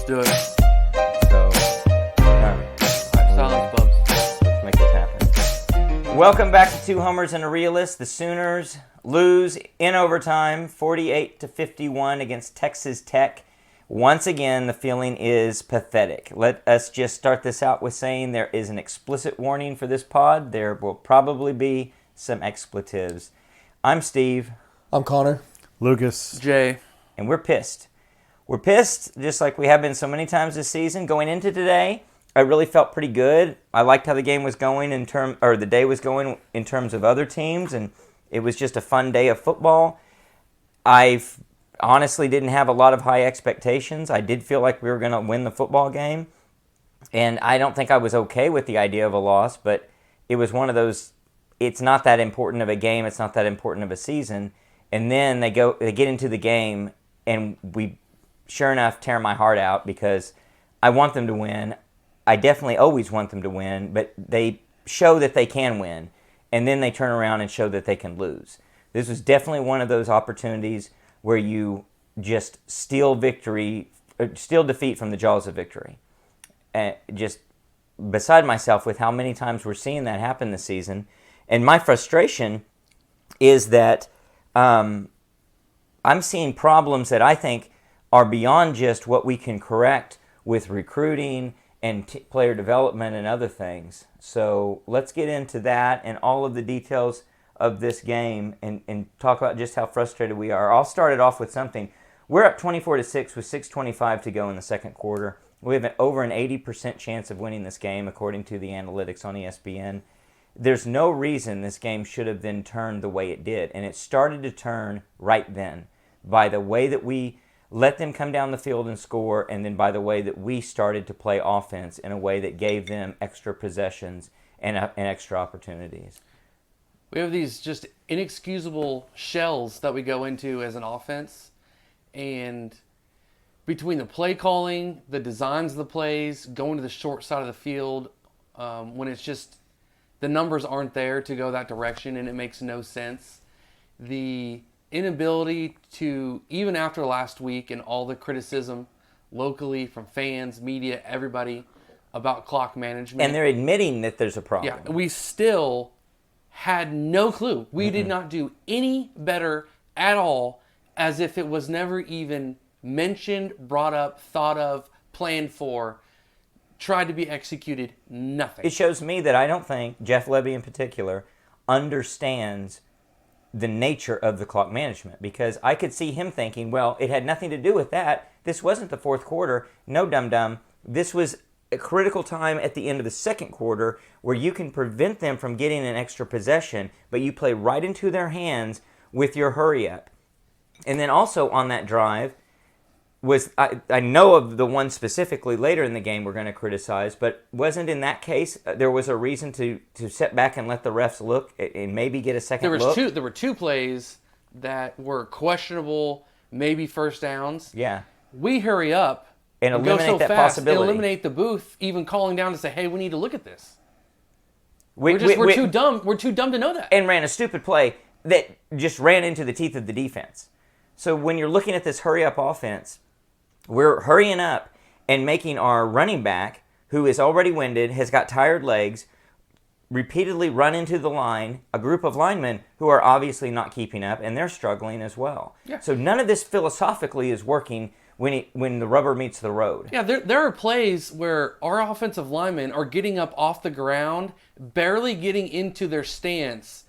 do it. So, Silence, Bubs. let's make this happen. Welcome back to Two Homers and a Realist. The Sooners lose in overtime, 48-51 against Texas Tech. Once again, the feeling is pathetic. Let us just start this out with saying there is an explicit warning for this pod. There will probably be some expletives. I'm Steve. I'm Connor. Lucas. Jay. And we're pissed. We're pissed, just like we have been so many times this season. Going into today, I really felt pretty good. I liked how the game was going the day was going in terms of other teams, and it was just a fun day of football. I honestly didn't have a lot of high expectations. I did feel like we were going to win the football game, and I don't think I was okay with the idea of a loss, but it was one of those, it's not that important of a game, it's not that important of a season, and then they get into the game, and we sure enough tear my heart out because I want them to win. I definitely always want them to win, but they show that they can win, and then they turn around and show that they can lose. This was definitely one of those opportunities where you just steal defeat from the jaws of victory. And just beside myself with how many times we're seeing that happen this season. And my frustration is that I'm seeing problems that I think are beyond just what we can correct with recruiting and player development and other things. So let's get into that and all of the details of this game and talk about just how frustrated we are. I'll start it off with something. We're up 24-6 with 6:25 to go in the second quarter. We have over an 80% chance of winning this game according to the analytics on ESPN. There's no reason this game should have been turned the way it did, and it started to turn right then by the way that we let them come down the field and score, and then by the way that we started to play offense in a way that gave them extra possessions and extra opportunities. We have these just inexcusable shells that we go into as an offense. And between the play calling, the designs of the plays, going to the short side of the field, when it's just the numbers aren't there to go that direction and it makes no sense. The inability to, even after last week and all the criticism locally from fans, media, everybody about clock management. And they're admitting that there's a problem. Yeah, we still had no clue. We did not do any better at all, as if it was never even mentioned, brought up, thought of, planned for, tried to be executed. Nothing. It shows me that I don't think Jeff Lebby in particular understands the nature of the clock management, because I could see him thinking, well, it had nothing to do with that. This wasn't the fourth quarter. No, dum-dum. This was a critical time at the end of the second quarter where you can prevent them from getting an extra possession, but you play right into their hands with your hurry-up. And then also on that drive was, I know of the one specifically later in the game we're going to criticize, but wasn't in that case there was a reason to sit back and let the refs look and maybe get a second look? There were two plays that were questionable, maybe first downs. Yeah. We hurry up and eliminate go so that fast possibility. and eliminate the booth, even calling down to say, hey, we need to look at this. We're too dumb. We're too dumb to know that. And ran a stupid play that just ran into the teeth of the defense. So when you're looking at this hurry-up offense, we're hurrying up and making our running back, who is already winded, has got tired legs, repeatedly run into the line, a group of linemen who are obviously not keeping up, and they're struggling as well. Yeah. So none of this philosophically is working when the rubber meets the road. Yeah, there are plays where our offensive linemen are getting up off the ground, barely getting into their stance,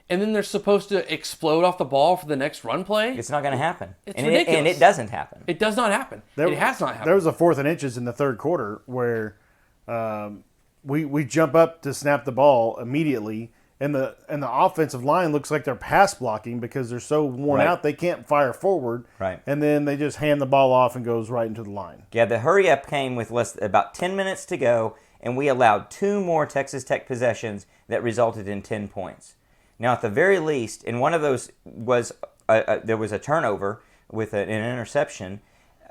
and then they're supposed to explode off the ball for the next run play. It's not going to happen. It's ridiculous. And it doesn't happen. It does not happen. It has not happened. There was a 4th and inches in the third quarter where we jump up to snap the ball immediately, and the offensive line looks like they're pass blocking because they're so worn out they can't fire forward. Right. And then they just hand the ball off and goes right into the line. Yeah, the hurry-up came with about 10 minutes to go, and we allowed 2 more Texas Tech possessions that resulted in 10 points. Now, at the very least, and one of those was there was a turnover with an interception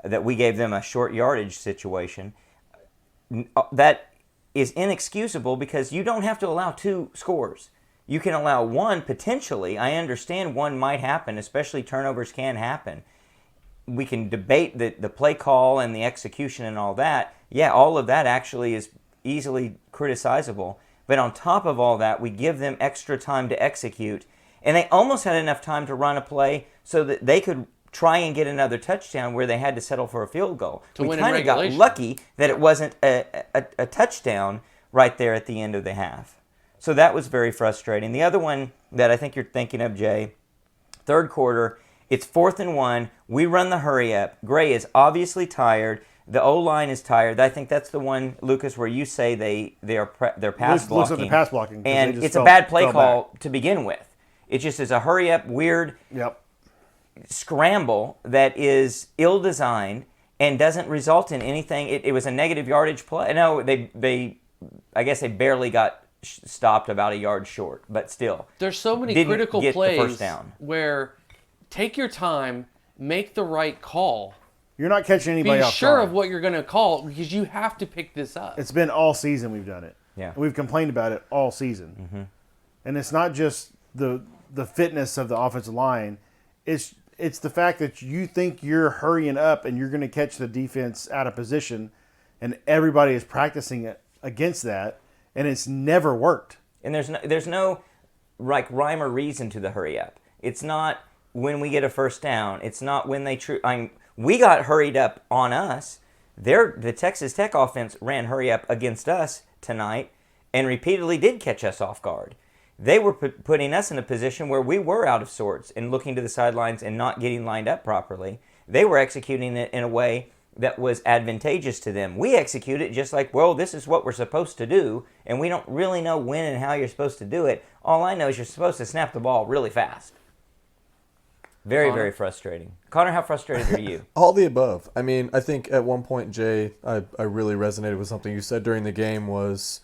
that we gave them a short yardage situation. That is inexcusable because you don't have to allow 2 scores. You can allow 1 potentially. I understand 1 might happen, especially turnovers can happen. we can debate the play call and the execution and all that. Yeah, all of that actually is easily criticizable. But on top of all that, we give them extra time to execute. And they almost had enough time to run a play so that they could try and get another touchdown where they had to settle for a field goal. We kind of got lucky that it wasn't a touchdown right there at the end of the half. So that was very frustrating. The other one that I think you're thinking of, Jay, third quarter, it's 4th and 1. We run the hurry up. Gray is obviously tired. The O-line is tired. I think that's the one, Lucas, where you say they're pass blocking. Looks like the pass blocking. And it's a bad play call to begin with. It just is a hurry up, weird scramble that is ill-designed and doesn't result in anything. It was a negative yardage play. No, I guess they barely got stopped about a yard short, but still. There's so many critical plays where take your time, make the right call. You're not catching anybody off Be sure of what you're going to call because you have to pick this up. It's been all season we've done it. Yeah. We've complained about it all season. Mm-hmm. And it's not just the fitness of the offensive line. It's the fact that you think you're hurrying up and you're going to catch the defense out of position, and everybody is practicing it against that, and it's never worked. And there's no like rhyme or reason to the hurry up. It's not when we get a first down. It's not when we got hurried up on us. The Texas Tech offense ran hurry up against us tonight and repeatedly did catch us off guard. They were putting us in a position where we were out of sorts and looking to the sidelines and not getting lined up properly. They were executing it in a way that was advantageous to them. We execute it just like, well, this is what we're supposed to do, and we don't really know when and how you're supposed to do it. All I know is you're supposed to snap the ball really fast. Very, very frustrating. Connor, how frustrated are you? All the above. I mean, I think at one point, Jay, I really resonated with something you said during the game was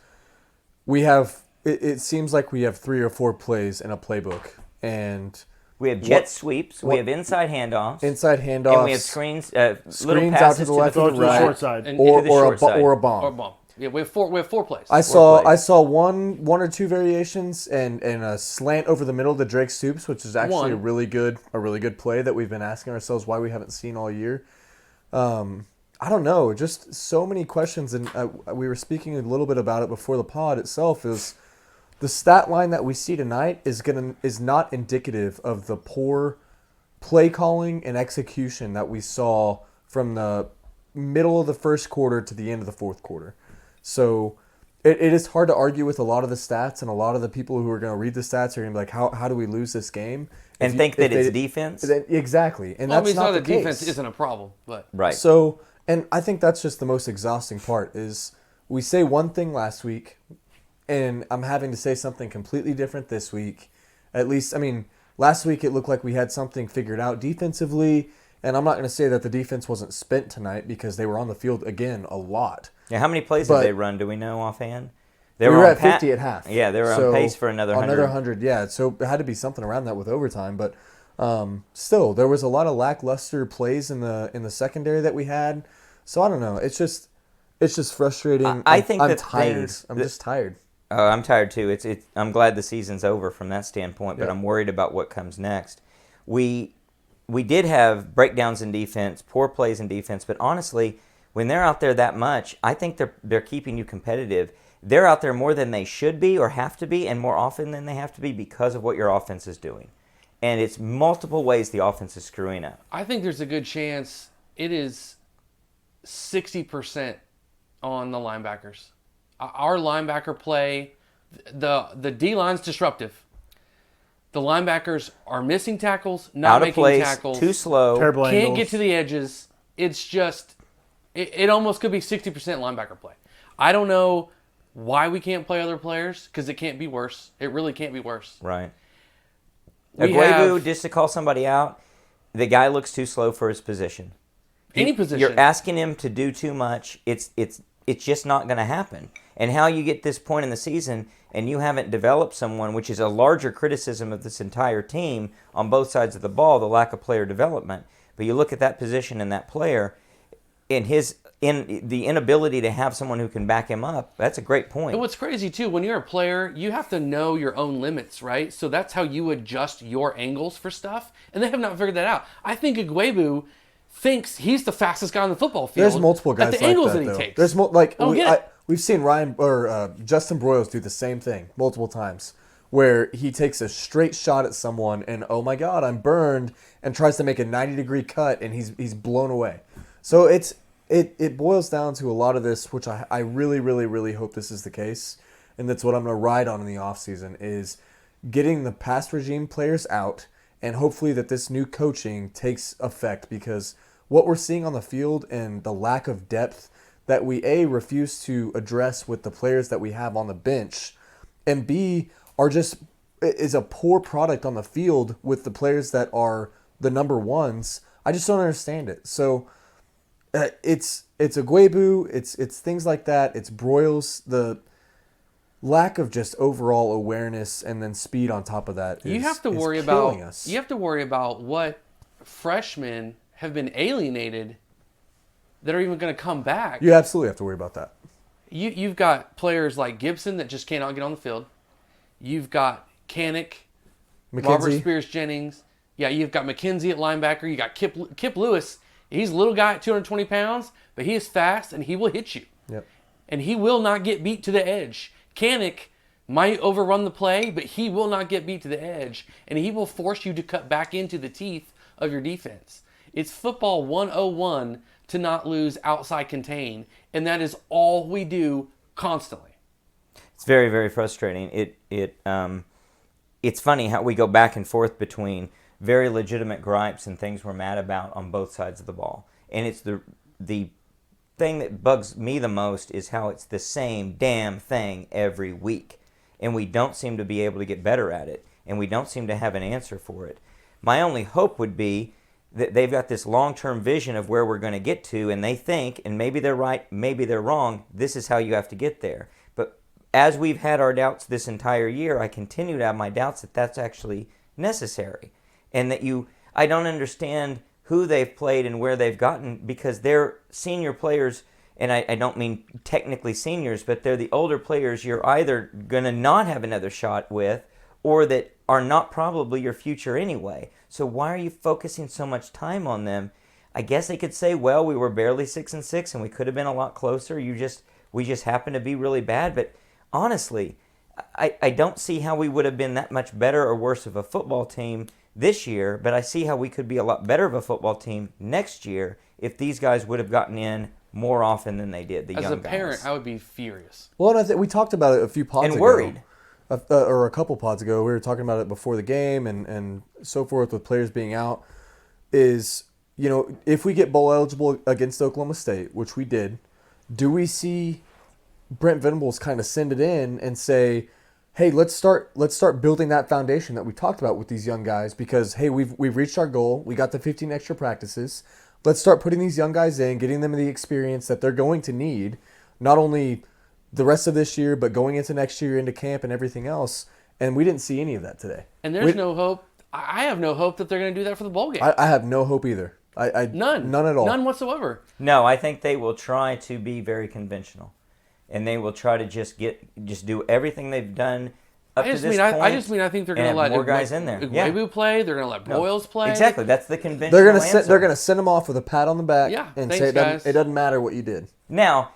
it seems like we have 3 or 4 plays in a playbook, and we have jet sweeps, we have inside handoffs, and we have screens little passes out to the left or the right, short side, or a bomb. Yeah, we have 4 plays. I saw one or two variations and a slant over the middle to Drake Stoops, which is actually a really good play that we've been asking ourselves why we haven't seen all year. I don't know, just so many questions, and we were speaking a little bit about it before the pod itself. Is the stat line that we see tonight is not indicative of the poor play calling and execution that we saw from the middle of the first quarter to the end of the fourth quarter. So it is hard to argue with a lot of the stats, and a lot of the people who are going to read the stats are going to be like, how do we lose this game? And think that it's defense? Exactly. And that's not the case. Defense isn't a problem. But right. So, and I think that's just the most exhausting part is we say one thing last week, and I'm having to say something completely different this week. At least, I mean, last week it looked like we had something figured out defensively, and I'm not going to say that the defense wasn't spent tonight because they were on the field, again, a lot. Yeah, how many plays did they run? Do we know offhand? We were at 50 at half. Yeah, they were on pace for another 100. Another 100, yeah. So it had to be something around that with overtime. But still, there was a lot of lackluster plays in the secondary that we had. So I don't know. It's just frustrating. I think I'm tired. I'm just tired. I'm tired too. I'm glad the season's over from that standpoint, but I'm worried about what comes next. We did have breakdowns in defense, poor plays in defense, but honestly, when they're out there that much, I think they're keeping you competitive. They're out there more than they should be or have to be, and more often than they have to be because of what your offense is doing. And it's multiple ways the offense is screwing up. I think there's a good chance it is 60% on the linebackers. Our linebacker play, the D-line's disruptive. The linebackers are missing tackles, not making tackles. Too slow. Terrible Can't angles. get to the edges. It's just, it almost could be 60% linebacker play. I don't know why we can't play other players, because it can't be worse. It really can't be worse. Right. Aguebu, just to call somebody out, the guy looks too slow for his position. Any position. You're asking him to do too much. It's just not going to happen. And how you get this point in the season and you haven't developed someone, which is a larger criticism of this entire team on both sides of the ball, the lack of player development. But you look at that position and that player, in the inability to have someone who can back him up, that's a great point. And what's crazy, too, when you're a player, you have to know your own limits, right? So that's how you adjust your angles for stuff. And they have not figured that out. I think Aguebu thinks he's the fastest guy on the football field. There's multiple guys at the like angles that, that he though. takes. There's we've seen Justin Broyles do the same thing multiple times, where he takes a straight shot at someone and, oh my God, I'm burned, and tries to make a 90-degree cut, and he's blown away. So it boils down to a lot of this, which I really, really, really hope this is the case, and that's what I'm going to ride on in the offseason, is getting the past regime players out, and hopefully that this new coaching takes effect, because what we're seeing on the field and the lack of depth that we, A, refuse to address with the players that we have on the bench, and B, is a poor product on the field with the players that are the number ones. I just don't understand it. So it's Aguebu, it's things like that. It's Broyles. The lack of just overall awareness and then speed on top of that is, you have to worry killing about us. You have to worry about what freshmen have been alienated that are even going to come back. You absolutely have to worry about that. You've got players like Gibson that just cannot get on the field. You've got Kanik, Robert Spears-Jennings. Yeah, you've got McKenzie at linebacker. You got Kip Lewis. He's a little guy at 220 pounds, but he is fast and he will hit you. Yep. And he will not get beat to the edge. Kanik might overrun the play, but he will not get beat to the edge, and he will force you to cut back into the teeth of your defense. It's football 101 to not lose outside contain, and that is all we do constantly. It's very, very frustrating. It's funny how we go back and forth between very legitimate gripes and things we're mad about on both sides of the ball. And it's the thing that bugs me the most is how it's the same damn thing every week. And we don't seem to be able to get better at it. And we don't seem to have an answer for it. My only hope would be that they've got this long-term vision of where we're going to get to, and they think, and maybe they're right, maybe they're wrong, this is how you have to get there. But as we've had our doubts this entire year, I continue to have my doubts that that's actually necessary. And that I don't understand who they've played and where they've gotten, because they're senior players, and I don't mean technically seniors, but they're the older players you're either going to not have another shot with, or that are not probably your future anyway. So why are you focusing so much time on them? I guess they could say, well, we were barely 6-6 and we could have been a lot closer. We just happened to be really bad. But honestly, I don't see how we would have been that much better or worse of a football team this year, but I see how we could be a lot better of a football team next year if these guys would have gotten in more often than they did, the young guys. As a parent, I would be furious. Well, and we talked about it a few pods ago. And worried. Or a couple pods ago, we were talking about it before the game and so forth with players being out, is, if we get bowl eligible against Oklahoma State, which we did, do we see Brent Venables kind of send it in and say, hey, let's start building that foundation that we talked about with these young guys, because, hey, we've reached our goal. We got the 15 extra practices. Let's start putting these young guys in, getting them the experience that they're going to need, not only the rest of this year, but going into next year, into camp and everything else. And we didn't see any of that today. And there's no hope. I have no hope that they're going to do that for the bowl game. I have no hope either. None at all. None whatsoever. No, I think they will try to be very conventional. And they will try to just do everything they've done up to this point. I think they're going to let more guys in there. Aguebu play. They're going to let Broyles play. Exactly. That's the conventional They're going to send them off with a pat on the back and say it doesn't matter what you did. Now,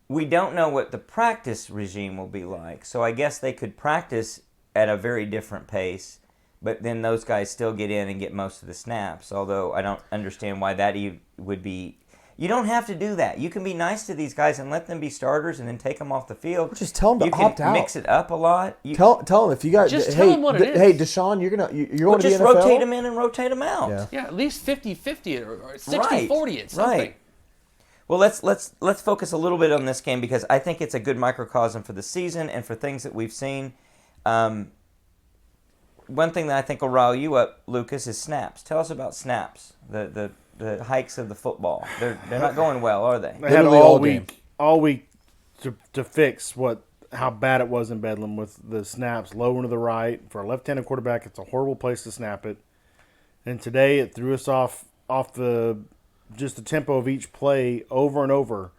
we don't know what the practice regime will be like, so I guess they could practice at a very different pace, but then those guys still get in and get most of the snaps, although I don't understand why that would be. You don't have to do that. You can be nice to these guys and let them be starters and then take them off the field. Just tell them to opt out. Mix it up a lot. Tell them if you got. Tell them what it is. Hey, Deshaun, you're going to the NFL. Just rotate them in and rotate them out. Yeah, at least 50-50 or 60-40 at something. Right. Well, let's focus a little bit on this game, because I think it's a good microcosm for the season and for things that we've seen. One thing that I think will rile you up, Lucas, is snaps. Tell us about snaps. The hikes of the football. They're not going well, are they? They had all week to fix how bad it was in Bedlam with the snaps low and to the right. For a left-handed quarterback, it's a horrible place to snap it. And today it threw us off the tempo of each play over and over.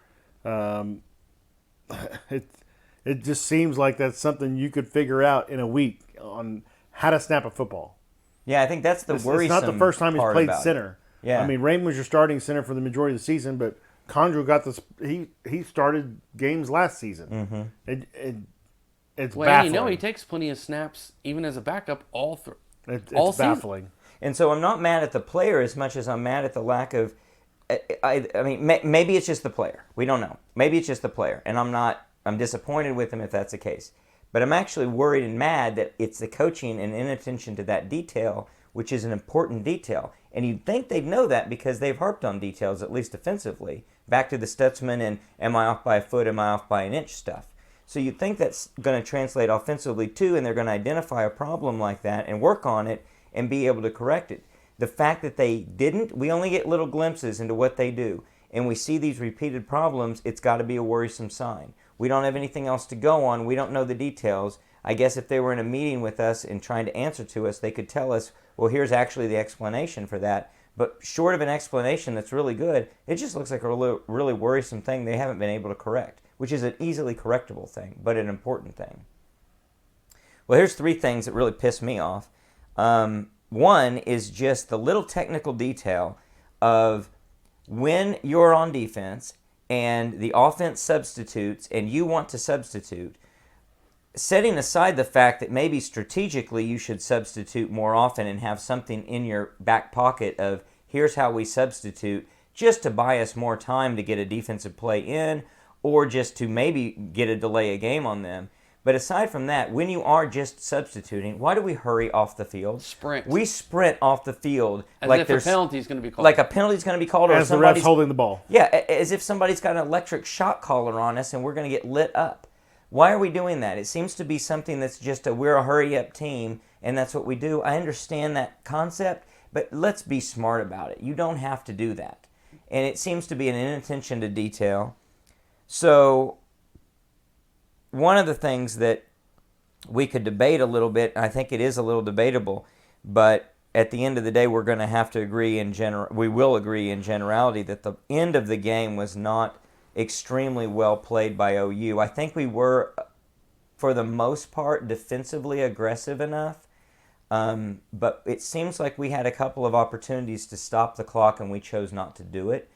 It just seems like that's something you could figure out in a week on how to snap a football. Yeah, I think that's the worrisome. It's not the first time he's played center. Yeah. I mean, Rain was your starting center for the majority of the season, but Condro got this. He started games last season. Mm-hmm. It's Well, baffling. he takes plenty of snaps even as a backup all through. It's season. baffling. And so I'm not mad at the player as much as I'm mad at the lack of. I mean, maybe it's just the player. We don't know. Maybe it's just the player, and I'm disappointed with him if that's the case. But I'm actually worried and mad that it's the coaching and inattention to that detail, which is an important detail. And you'd think they'd know that because they've harped on details, at least defensively. Back to the Stutzman and am I off by a foot, am I off by an inch stuff. So you'd think that's going to translate offensively too, and they're going to identify a problem like that and work on it and be able to correct it. The fact that they didn't, we only get little glimpses into what they do. And we see these repeated problems, it's got to be a worrisome sign. We don't have anything else to go on. We don't know the details. I guess if they were in a meeting with us and trying to answer to us, they could tell us, well, here's actually the explanation for that. But short of an explanation that's really good, it just looks like a really worrisome thing they haven't been able to correct, which is an easily correctable thing, but an important thing. Well, here's 3 things that really piss me off. One is just the little technical detail of when you're on defense and the offense substitutes and you want to substitute, setting aside the fact that maybe strategically you should substitute more often and have something in your back pocket of here's how we substitute just to buy us more time to get a defensive play in or just to maybe get a delay a game on them. But aside from that, when you are just substituting, why do we hurry off the field? Sprint. We sprint off the field As like if a penalty is going to be called. like a penalty's going to be called, or As the somebody's ref's holding the ball. Yeah, as if somebody's got an electric shock collar on us and we're going to get lit up. Why are we doing that? It seems to be something that's just we're a hurry-up team, and that's what we do. I understand that concept, but let's be smart about it. You don't have to do that. And it seems to be an inattention to detail. So one of the things that we could debate a little bit, and I think it is a little debatable, but at the end of the day, we're going to have to agree we will agree in generality that the end of the game was not extremely well played by OU. I think we were, for the most part, defensively aggressive enough, but it seems like we had a couple of opportunities to stop the clock and we chose not to do it.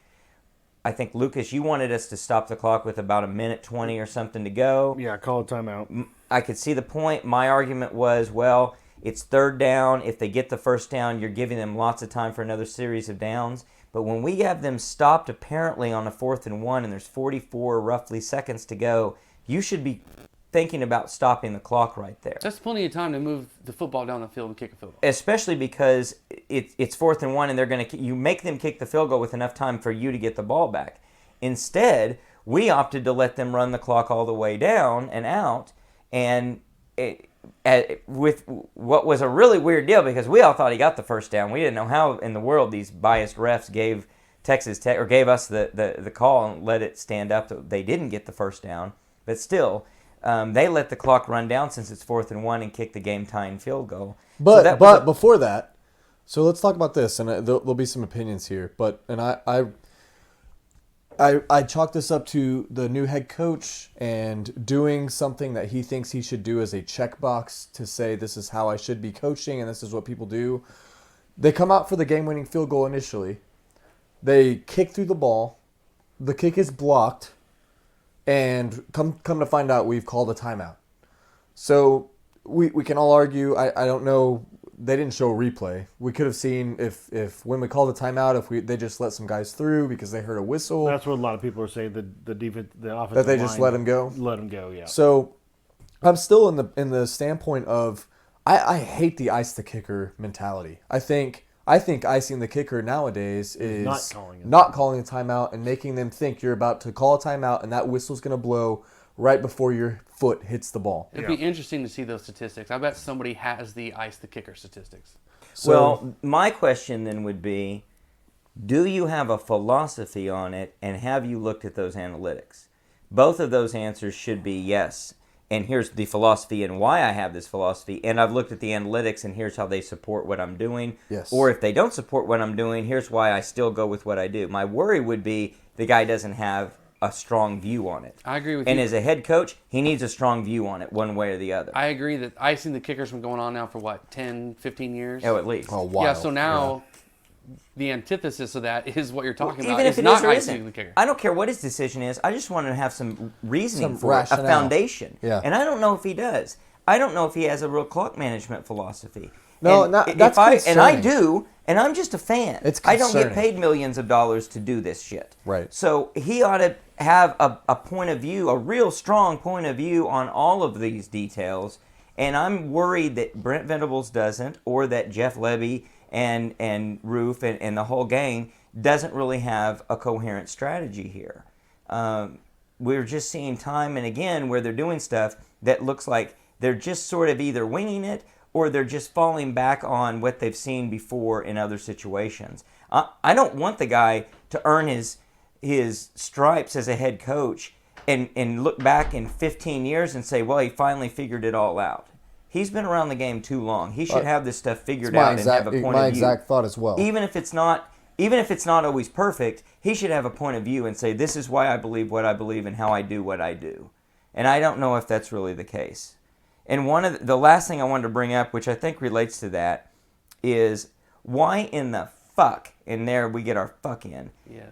I think, Lucas, you wanted us to stop the clock with about 1:20 or something to go. Yeah, call a timeout. I could see the point. My argument was, well, it's 3rd down. If they get the 1st down, you're giving them lots of time for another series of downs. But when we have them stopped apparently on a 4th and 1 and there's 44 roughly seconds to go, you should be thinking about stopping the clock right there. That's plenty of time to move the football down the field and kick a field goal. Especially because it's 4th and 1 and you make them kick the field goal with enough time for you to get the ball back. Instead, we opted to let them run the clock all the way down and out, and with what was a really weird deal because we all thought he got the 1st down. We didn't know how in the world these biased refs gave Texas Tech or gave us the call and let it stand up that they didn't get the 1st down, but still. They let the clock run down since it's 4th and 1 and kick the game-tying field goal. But before that, so let's talk about this, and there'll be some opinions here. I chalk this up to the new head coach and doing something that he thinks he should do as a checkbox to say this is how I should be coaching and this is what people do. They come out for the game-winning field goal initially. They kick through the ball. The kick is blocked. And come to find out, we've called a timeout. So we can all argue. I don't know. They didn't show a replay. We could have seen if when we called a timeout, they just let some guys through because they heard a whistle. That's what a lot of people are saying. The defense, the offensive that they line just let him go. Let him go. Yeah. So I'm still in the standpoint of I hate the ice the kicker mentality. I think icing the kicker nowadays is not calling a timeout and making them think you're about to call a timeout and that whistle's going to blow right before your foot hits the ball. It'd be interesting to see those statistics. I bet somebody has the ice the kicker statistics. So, well, my question then would be, do you have a philosophy on it and have you looked at those analytics? Both of those answers should be yes. And here's the philosophy and why I have this philosophy. And I've looked at the analytics and here's how they support what I'm doing. Yes. Or if they don't support what I'm doing, here's why I still go with what I do. My worry would be the guy doesn't have a strong view on it. I agree with you. And as a head coach, he needs a strong view on it one way or the other. I agree that icing the kicker's been going on now for 10, 15 years? Oh, at least. a while. Yeah, so now the antithesis of that is what you're talking Even about. if It's it not is or icing isn't. the kicker. I don't care what his decision is. I just want to have some reasoning Some for it, a rationale. foundation. Yeah. And I don't know if he does. I don't know if he has a real clock management philosophy. No, And that's and I concerning. do, and I'm just a fan. It's I don't get concerning. paid millions of dollars to do this shit. Right. So he ought to have a point of view, a real strong point of view on all of these details. And I'm worried that Brent Venables doesn't, or that Jeff Levy and Roof and the whole gang doesn't really have a coherent strategy here. We're just seeing time and again where they're doing stuff that looks like they're just sort of either winging it or they're just falling back on what they've seen before in other situations. I don't want the guy to earn his stripes as a head coach and look back in 15 years and say, well, he finally figured it all out. He's been around the game too long. He should have this stuff figured out and have a point of view. My exact thought as well. Even if it's not always perfect, he should have a point of view and say, this is why I believe what I believe and how I do what I do. And I don't know if that's really the case. And one of the last thing I wanted to bring up, which I think relates to that, is why in the fuck, and there we get our fuck in,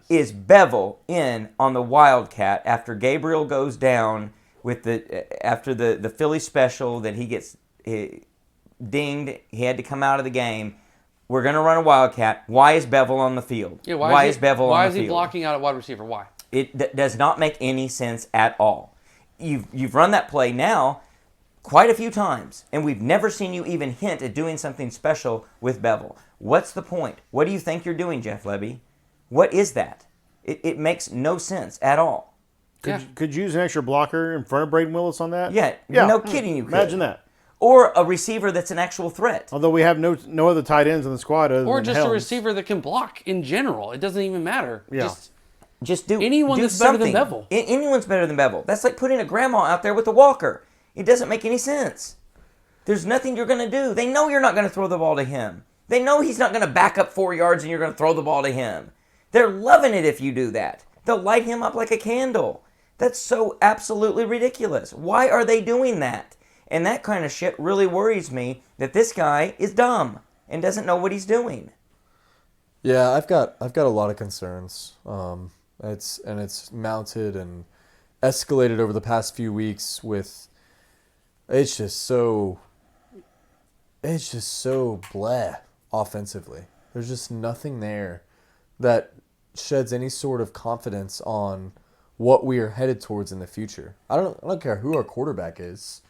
is Bevel in on the Wildcat after Gabriel goes down with after the Philly special that he gets dinged, he had to come out of the game. We're going to run a Wildcat. Why is Bevel on the field? Yeah, why is Bevel on the field? Why is he blocking out at wide receiver? Why? It does not make any sense at all. You've run that play now quite a few times, and we've never seen you even hint at doing something special with Bevel. What's the point? What do you think you're doing, Jeff Levy? What is that? It makes no sense at all. Could you use an extra blocker in front of Braden Willis on that? Yeah, no kidding you could. Imagine that. Or a receiver that's an actual threat. Although we have no other tight ends in the squad other Or than just Helms. a receiver that can block in general. It doesn't even matter. Yeah. Just do Anyone do that's better than something. Bevel. Anyone's better than Bevel. That's like putting a grandma out there with a walker. It doesn't make any sense. There's nothing you're going to do. They know you're not going to throw the ball to him. They know he's not going to back up 4 yards and you're going to throw the ball to him. They're loving it if you do that. They'll light him up like a candle. That's so absolutely ridiculous. Why are they doing that? And that kind of shit really worries me that this guy is dumb and doesn't know what he's doing. Yeah, I've got a lot of concerns. It's mounted and escalated over the past few weeks with it's just so blah offensively. There's just nothing there that sheds any sort of confidence on what we are headed towards in the future. I don't care who our quarterback is.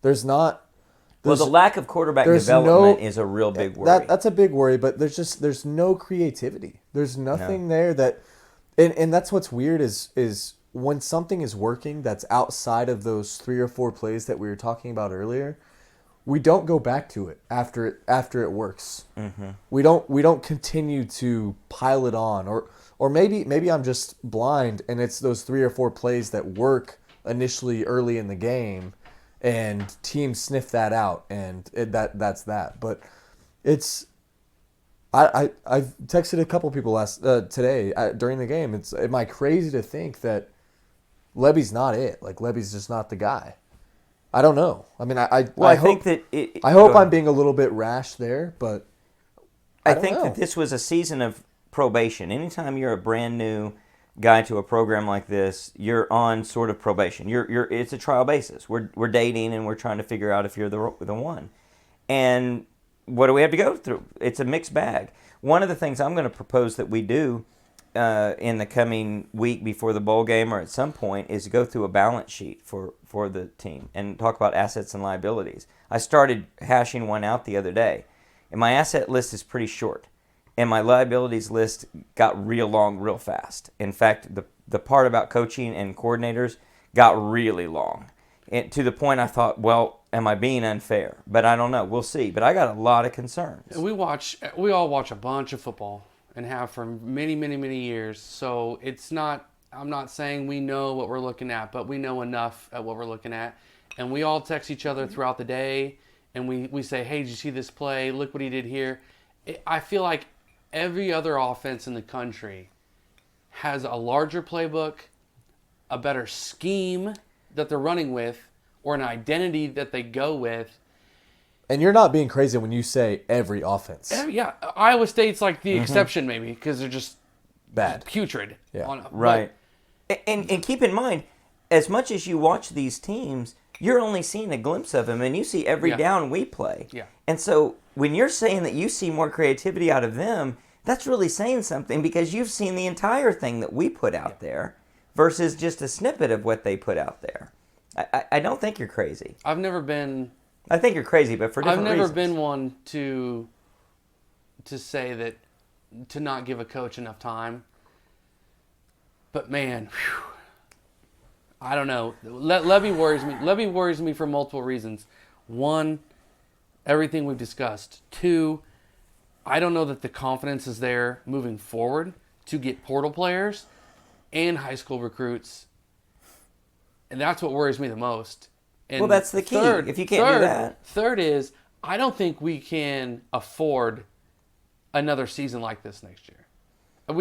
Well, the lack of quarterback development is a real big worry. That's a big worry, but there's no creativity. There's nothing there that, and that's what's weird is when something is working that's outside of those 3 or 4 plays that we were talking about earlier, we don't go back to it after it works. Mm-hmm. We don't continue to pile it on, or maybe I'm just blind and it's those 3 or 4 plays that work initially early in the game. And teams sniff that out, and that's that. But it's, I've texted a couple people today during the game. Am I crazy to think that Levy's not it? Like Levy's just not the guy. I don't know. I mean, I hope I'm being a little bit rash there, but I think that this was a season of probation. Anytime you're a brand new guy to a program like this, you're on sort of probation. It's a trial basis. We're dating and we're trying to figure out if you're the one. And what do we have to go through? It's a mixed bag. One of the things I'm going to propose that we do in the coming week before the bowl game or at some point is go through a balance sheet for the team and talk about assets and liabilities. I started hashing one out the other day, and my asset list is pretty short. And my liabilities list got real long real fast. In fact, the part about coaching and coordinators got really long. And to the point I thought, well, am I being unfair? But I don't know. We'll see. But I got a lot of concerns. We all watch a bunch of football and have for many, many, many years. So I'm not saying we know what we're looking at, but we know enough at what we're looking at. And we all text each other throughout the day. And we say, hey, did you see this play? Look what he did here. I feel like every other offense in the country has a larger playbook, a better scheme that they're running with, or an identity that they go with. And you're not being crazy when you say every offense. Yeah, Iowa State's like the exception maybe because they're just Bad. putrid. Yeah. Right. And keep in mind, as much as you watch these teams, you're only seeing a glimpse of them, and you see every down we play. Yeah. And so when you're saying that you see more creativity out of them, that's really saying something because you've seen the entire thing that we put out there versus just a snippet of what they put out there. I don't think you're crazy. I've never been. I think you're crazy, but for different reasons. I've never been one to say that to not give a coach enough time. But man, whew, I don't know. Levy worries me. Levy worries me for multiple reasons. One, everything we've discussed. Two, I don't know that the confidence is there moving forward to get portal players and high school recruits. And that's what worries me the most. And well, that's the key. If you can't do that. Third is, I don't think we can afford another season like this next year. That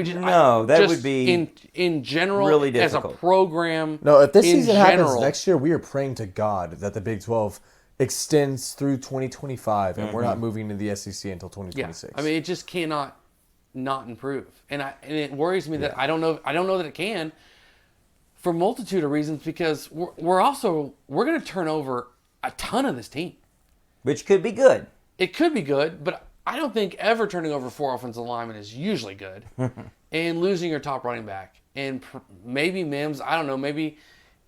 would be in general, really as a difficult. program. No, if this season happens general, next year, we are praying to God that the Big 12 extends through 2025 and we're not moving to the SEC until 2026. I mean, it just cannot not improve, and it worries me that I don't know that it can for a multitude of reasons because we're going to turn over a ton of this team, which could be good. It could be good, but I don't think ever turning over 4 offensive linemen is usually good, and losing your top running back and maybe Mims. I don't know. Maybe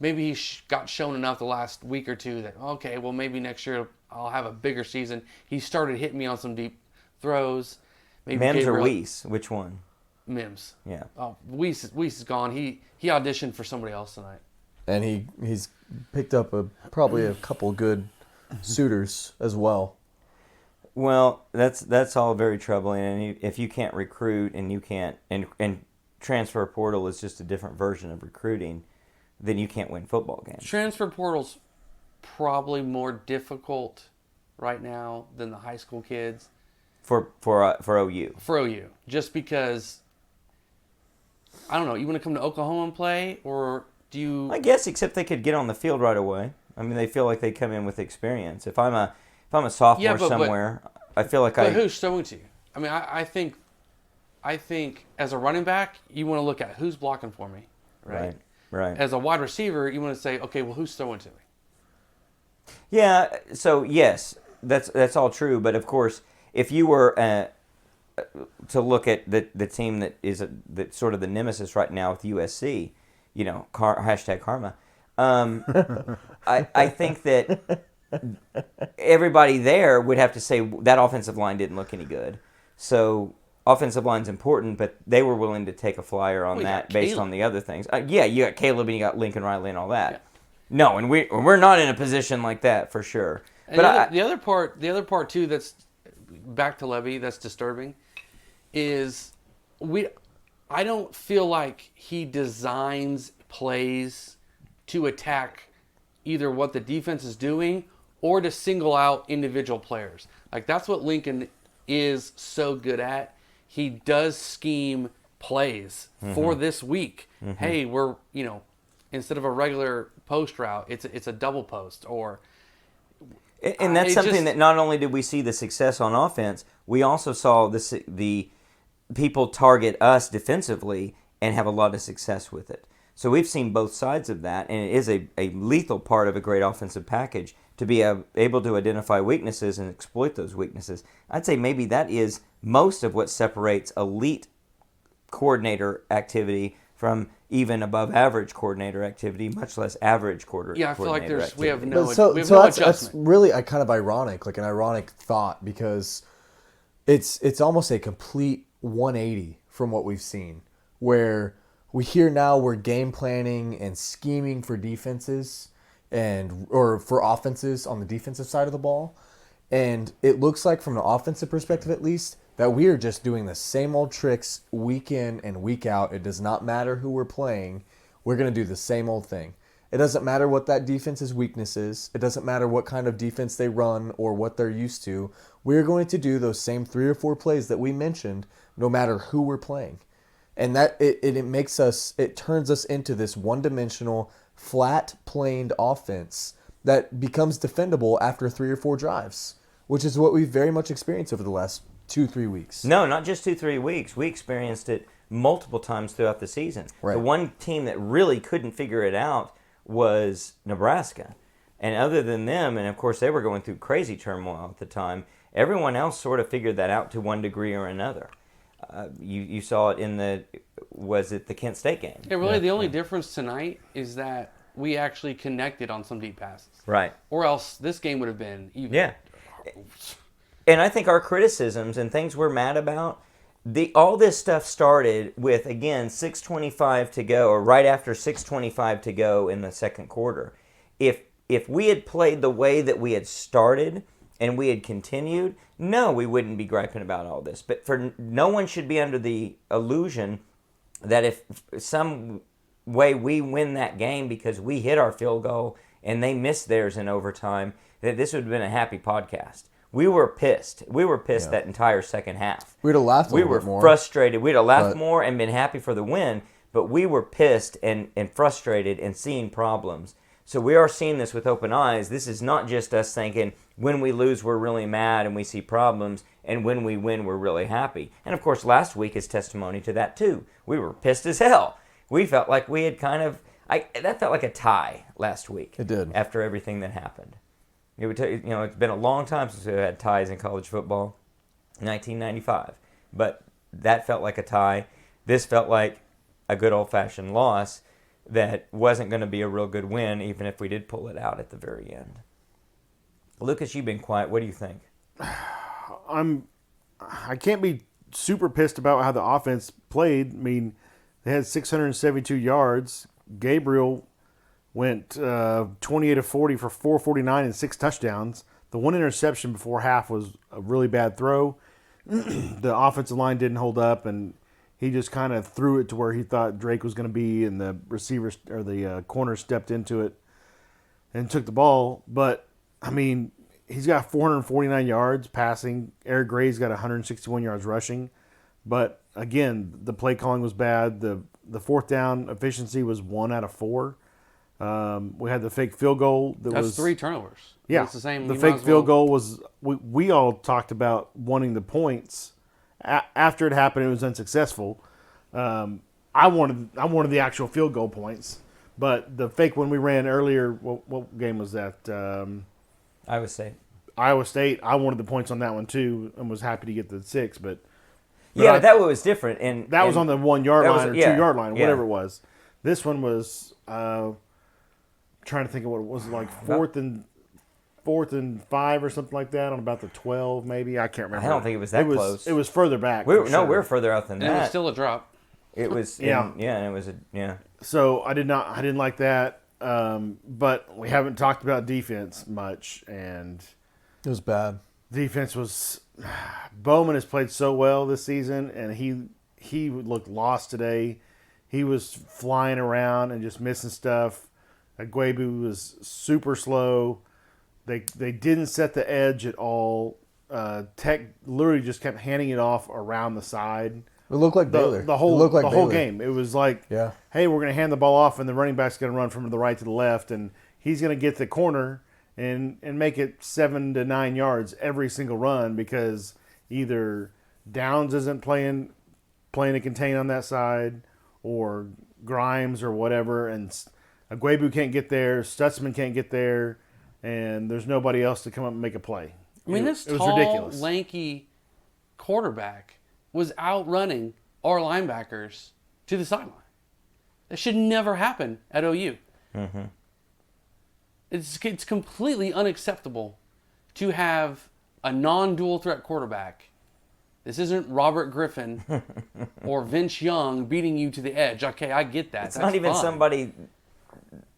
he got shown enough the last week or two that okay, well maybe next year I'll have a bigger season. He started hitting me on some deep throws. Maybe Mims or Weiss? Which one? Mims. Yeah. Oh, Weiss is gone. He auditioned for somebody else tonight. And he's picked up probably a couple good suitors as well. Well, that's all very troubling. And if you can't recruit and you can't and transfer portal is just a different version of recruiting, then you can't win football games. Transfer portal's probably more difficult right now than the high school kids. For OU. For OU, just because I don't know. You want to come to Oklahoma and play, or do you? I guess, except they could get on the field right away. I mean, they feel like they come in with experience. If I'm a sophomore somewhere, I feel like But who's throwing to you? I mean, I think as a running back, you want to look at who's blocking for me, right? Right. As a wide receiver, you want to say, okay, well, who's throwing to me? Yeah. So yes, that's all true. But of course, if you were to look at the team that is that's sort of the nemesis right now with USC, hashtag karma. I think that everybody there would have to say that offensive line didn't look any good. So offensive line's important, but they were willing to take a flyer on that based on the other things. You got Caleb and you got Lincoln Riley and all that. Yeah. No, and we're not in a position like that for sure. And but the other part too that's back to Levy that's disturbing is I don't feel like he designs plays to attack either what the defense is doing or to single out individual players. Like that's what Lincoln is so good at. He does scheme plays for this week. Mm-hmm. Hey, we're, instead of a regular post route, it's a double post or and that's something that not only did we see the success on offense, we also saw the people target us defensively and have a lot of success with it. So we've seen both sides of that, and it is a lethal part of a great offensive package to be able to identify weaknesses and exploit those weaknesses. I'd say maybe that is most of what separates elite coordinator activity from even above average coordinator activity, much less average coordinator activity. Yeah, I feel like we have no adjustment. That's really kind of ironic, like an ironic thought, because it's almost a complete 180 from what we've seen, where we hear now we're game planning and scheming for defenses or for offenses on the defensive side of the ball. And it looks like from an offensive perspective, at least, that we are just doing the same old tricks week in and week out. It does not matter who we're playing. We're going to do the same old thing. It doesn't matter what that defense's weakness is. It doesn't matter what kind of defense they run or what they're used to. We're going to do those same 3 or 4 plays that we mentioned, no matter who we're playing. And that it turns us into this one-dimensional, flat-planed offense that becomes defendable after 3 or 4 drives. which is what we've very much experienced over the last 2-3 weeks. No, not just 2-3 weeks. We experienced it multiple times throughout the season. Right. The one team that really couldn't figure it out was Nebraska. And other than them, and of course they were going through crazy turmoil at the time, everyone else sort of figured that out to one degree or another. You saw it in the Kent State game? Yeah, really the only difference tonight is that we actually connected on some deep passes. Right. Or else this game would have been even. Yeah. And I think our criticisms and things we're mad about, all this stuff started with, again, 6:25 to go, or right after 6:25 to go in the second quarter. If we had played the way that we had started and we had continued, no, we wouldn't be griping about all this. But no one should be under the illusion that if some way we win that game because we hit our field goal and they missed theirs in overtime, that this would have been a happy podcast. We were pissed. We were pissed that entire second half. We'd have laughed a little bit more. We were frustrated. We'd have laughed more and been happy for the win, but we were pissed and frustrated and seeing problems. So we are seeing this with open eyes. This is not just us thinking when we lose we're really mad and we see problems, and when we win we're really happy. And of course last week is testimony to that too. We were pissed as hell. We felt like we had that felt like a tie last week. It did. After everything that happened. It would it's been a long time since we've had ties in college football, 1995. But that felt like a tie. This felt like a good old-fashioned loss that wasn't going to be a real good win, even if we did pull it out at the very end. Lucas, you've been quiet. What do you think? I can't be super pissed about how the offense played. I mean, they had 672 yards. Gabriel went 28 of 40 for 449 and 6 touchdowns. The one interception before half was a really bad throw. The offensive line didn't hold up, and he just kind of threw it to where he thought Drake was going to be, and the receivers or the corner stepped into it and took the ball. But, I mean, he's got 449 yards passing. Eric Gray's got 161 yards rushing. But, again, the play calling was bad. The fourth down efficiency was 1 out of 4. We had the fake field goal. That's 3 turnovers. Yeah, it's the same. The fake field goal was, we all talked about wanting the points. After it happened, it was unsuccessful. I wanted the actual field goal points, but the fake one we ran earlier, what game was that? Iowa State. Iowa State. I wanted the points on that one too, and was happy to get the 6. But that one was different, and that was on the 1 yard line or 2 yard line, whatever it was. This one was trying to think of what it was, like fourth and 5 or something like that on about the 12 maybe. I can't remember. I don't think it was that close. It was further back. We were further out than and that. it was still a drop. It was Yeah. and it was So I didn't like that. But we haven't talked about defense much, and It was bad. defense was Bowman has played so well this season, and he looked lost today. He was flying around and just missing stuff. Aguebu was super slow. They didn't set the edge at all. Tech literally just kept handing it off around the side. It looked like Baylor. The whole game. It was like, Yeah. hey, we're going to hand the ball off, and the running back's going to run from the right to the left, and he's going to get the corner and make it 7 to 9 yards every single run, because either Downs isn't playing to contain on that side, or Grimes or whatever, and Aguebu can't get there, Stutzman can't get there, and there's nobody else to come up and make a play. I mean, this it was tall, ridiculous. lanky quarterback was outrunning our linebackers to the sideline. That should never happen at OU. Mm-hmm. It's completely unacceptable to have a non-dual threat quarterback. This isn't Robert Griffin or Vince Young beating you to the edge. Okay, I get that. It's That's not even fine. somebody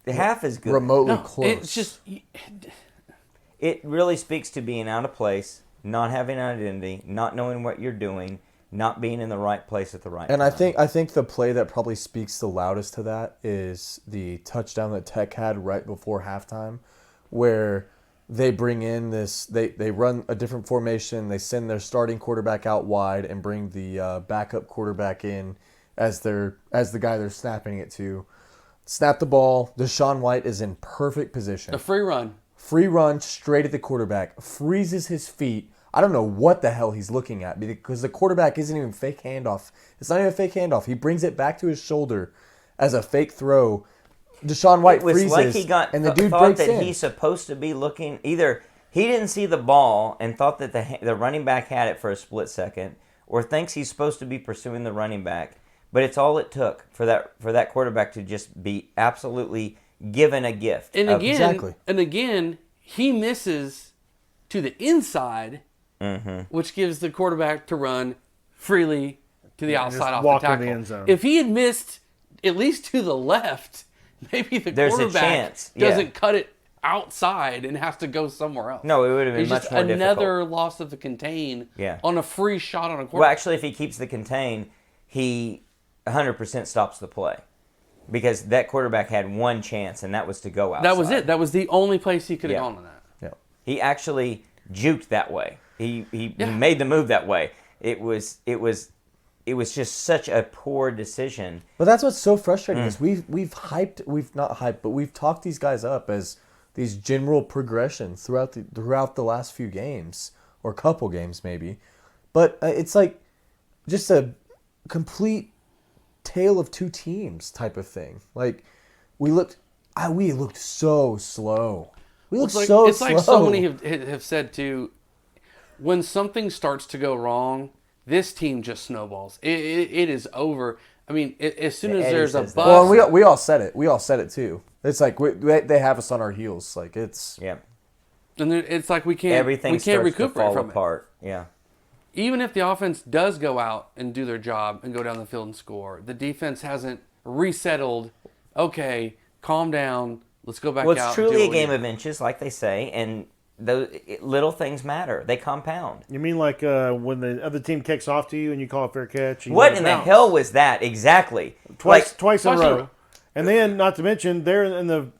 half as good. Remotely No, close. it's just It really speaks to being out of place, not having an identity, not knowing what you're doing, not being in the right place at the right And time. I think the play that probably speaks the loudest to that is the touchdown that Tech had right before halftime, where they bring in they run a different formation, they send their starting quarterback out wide and bring the backup quarterback in as the guy they're snapping it to. Snap the ball. Deshaun White is in perfect position. a free run. free run straight at the quarterback, freezes his feet. I don't know what the hell he's looking at because the quarterback isn't even fake handoff. It's not even a fake handoff. He brings it back to his shoulder as a fake throw. Deshaun White freezes, It was like he got and the dude thought breaks that in. he's supposed to be looking either he didn't see the ball and thought that the running back had it for a split second, or thinks he's supposed to be pursuing the running back. But it's all it took for that quarterback to just be absolutely given a gift. And Exactly. again, he misses to the inside, which gives the quarterback to run freely to the outside off the walk in tackle. the end zone. If he had missed at least to the left, maybe the There's a quarterback chance, yeah. doesn't cut it outside and has to go somewhere else. No, it would have been It's much just more another difficult. loss of the contain Yeah. on a free shot on a Well, quarterback. actually, if he keeps the contain, he 100% stops the play. Because that quarterback had one chance, and that was to go outside. That was it. That was the only place he could have Yeah. gone on that. Yeah. He actually juked that way. He made the move that way. It was just such a poor decision. But that's what's so frustrating is we've talked these guys up as these general progressions throughout the last few games or couple games maybe, but it's like just a complete tale of two teams type of thing. Like we looked so slow. We looked It's so like slow. so many have said too. When something starts to go wrong, this team just snowballs. It is over. I mean, as soon as Eddie there's a says bust, that. Well, we all said it. We all said it too. It's like they have us on our heels. Like it's Yeah. and then it's like we can't Everything starts to recuperate fall from apart. Yeah. it. Even if the offense does go out and do their job and go down the field and score, the defense hasn't resettled. Okay, calm down. Let's go back Well, out. it's and do truly a what we game do. of inches, like they say, and those little things matter. They compound. You mean like when the other team kicks off to you and you call a fair catch? And you What let it in the bounce? hell was that exactly? Twice in a Twice in a row. row. And then, not to mention, they're in the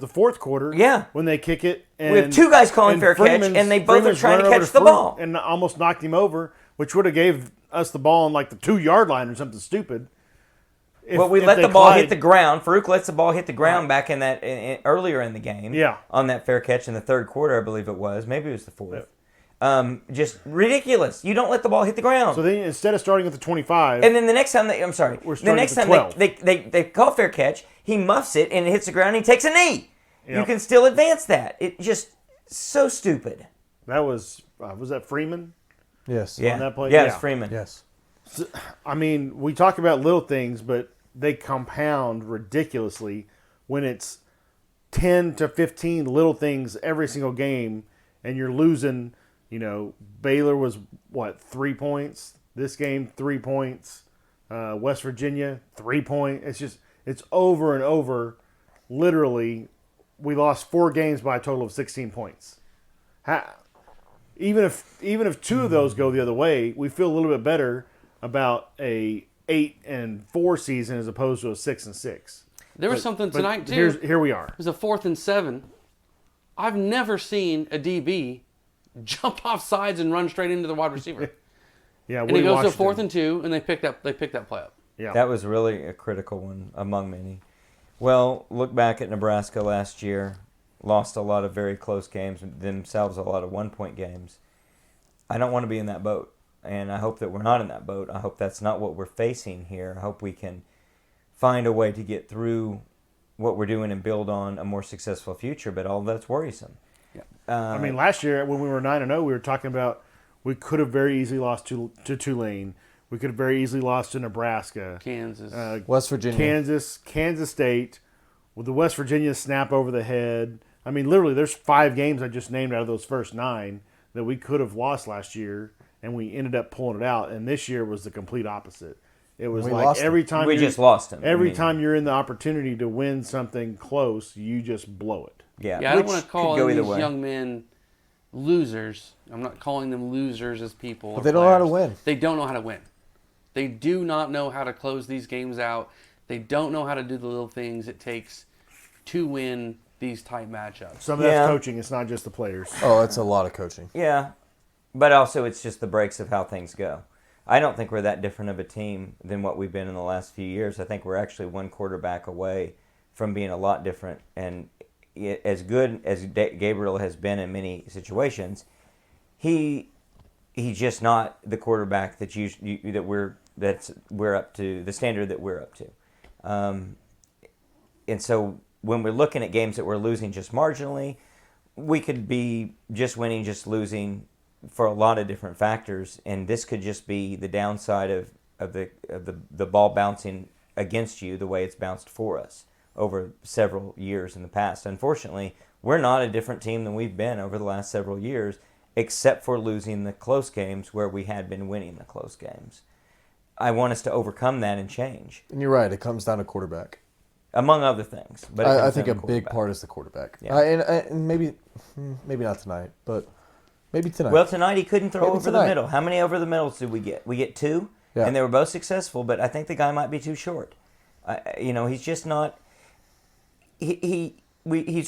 fourth quarter? Yeah. When they kick it, and We have two guys calling and fair catch, Freeman's- and they both are Freeman's trying to running over catch the Fruit ball. and almost knocked him over, which would have gave us the ball on like the 2-yard line or something stupid. Well, we If let they the ball collide- hit the ground. Farouk lets the ball hit the ground back in that earlier in the game. Yeah. On that fair catch in the third quarter, I believe it was. Maybe it was the fourth. Just ridiculous. You don't let the ball hit the ground. So then, instead of starting at the 25, and then the next time the starting next at time the 12. they call fair catch, he muffs it and it hits the ground and he takes a knee. Yeah. You can still advance that. It just so stupid. that was that Freeman? yes. Yeah. that play? Yeah, it's Yeah. Freeman. Yes. I mean, we talk about little things, but they compound ridiculously when it's 10 to 15 little things every single game, and you're losing. You know, Baylor was, 3 points? This game, 3 points. West Virginia, 3 points. It's over and over. Literally, we lost 4 games by a total of 16 points. Even if 2 of those go the other way, we feel a little bit better about a 8-4 season as opposed to a 6-6. There was something But tonight too. Here we are. It was a 4th and 7. I've never seen a DB jump off sides and run straight into the wide receiver. Yeah, And it goes to 4th and 2, and they picked that play up. Yeah. That was really a critical one among many. Well, look back at Nebraska last year. Lost a lot of very close games, themselves a lot of one-point games. I don't want to be in that boat, and I hope that we're not in that boat. I hope that's not what we're facing here. I hope we can find a way to get through what we're doing and build on a more successful future, but all that's worrisome. I mean, last year when we were 9-0, we were talking about we could have very easily lost to Tulane. We could have very easily lost to Nebraska, Kansas. West Virginia. Kansas State, with the West Virginia snap over the head. I mean, literally, there's 5 games I just named out of those first 9 that we could have lost last year, and we ended up pulling it out. And this year was the complete opposite. It was We like lost every time We just lost them. Every I mean, time you're in the opportunity to win something close, you just blow it. Yeah, Yeah, I don't which want to could call go these either way. young men losers. I'm not calling them losers as people. But or they don't know how to players. win. They don't know how to win. They do not know how to close these games out. They don't know how to do the little things it takes to win these tight matchups. Some of Yeah. that's coaching. It's not just the players. Oh, it's a lot of coaching. Yeah, but also it's just the breaks of how things go. I don't think we're that different of a team than what we've been in the last few years. I think we're actually one quarterback away from being a lot different. And as good as Gabriel has been in many situations, he's just not the quarterback that we're up to, the standard that we're up to. And so when we're looking at games that we're losing just marginally, we could be just winning, just losing for a lot of different factors, and this could just be the downside of the ball bouncing against you the way it's bounced for us over several years in the past. Unfortunately, we're not a different team than we've been over the last several years, except for losing the close games where we had been winning the close games. I want us to overcome that and change. And you're right, it comes down to quarterback. Among other things. But I think a big part is the quarterback. Yeah. And maybe not tonight, but maybe tonight. Well, tonight he couldn't throw Maybe over tonight. the middle. How many over the middles did we get? We get 2, Yeah. and they were both successful, but I think the guy might be too short. He's just not... He's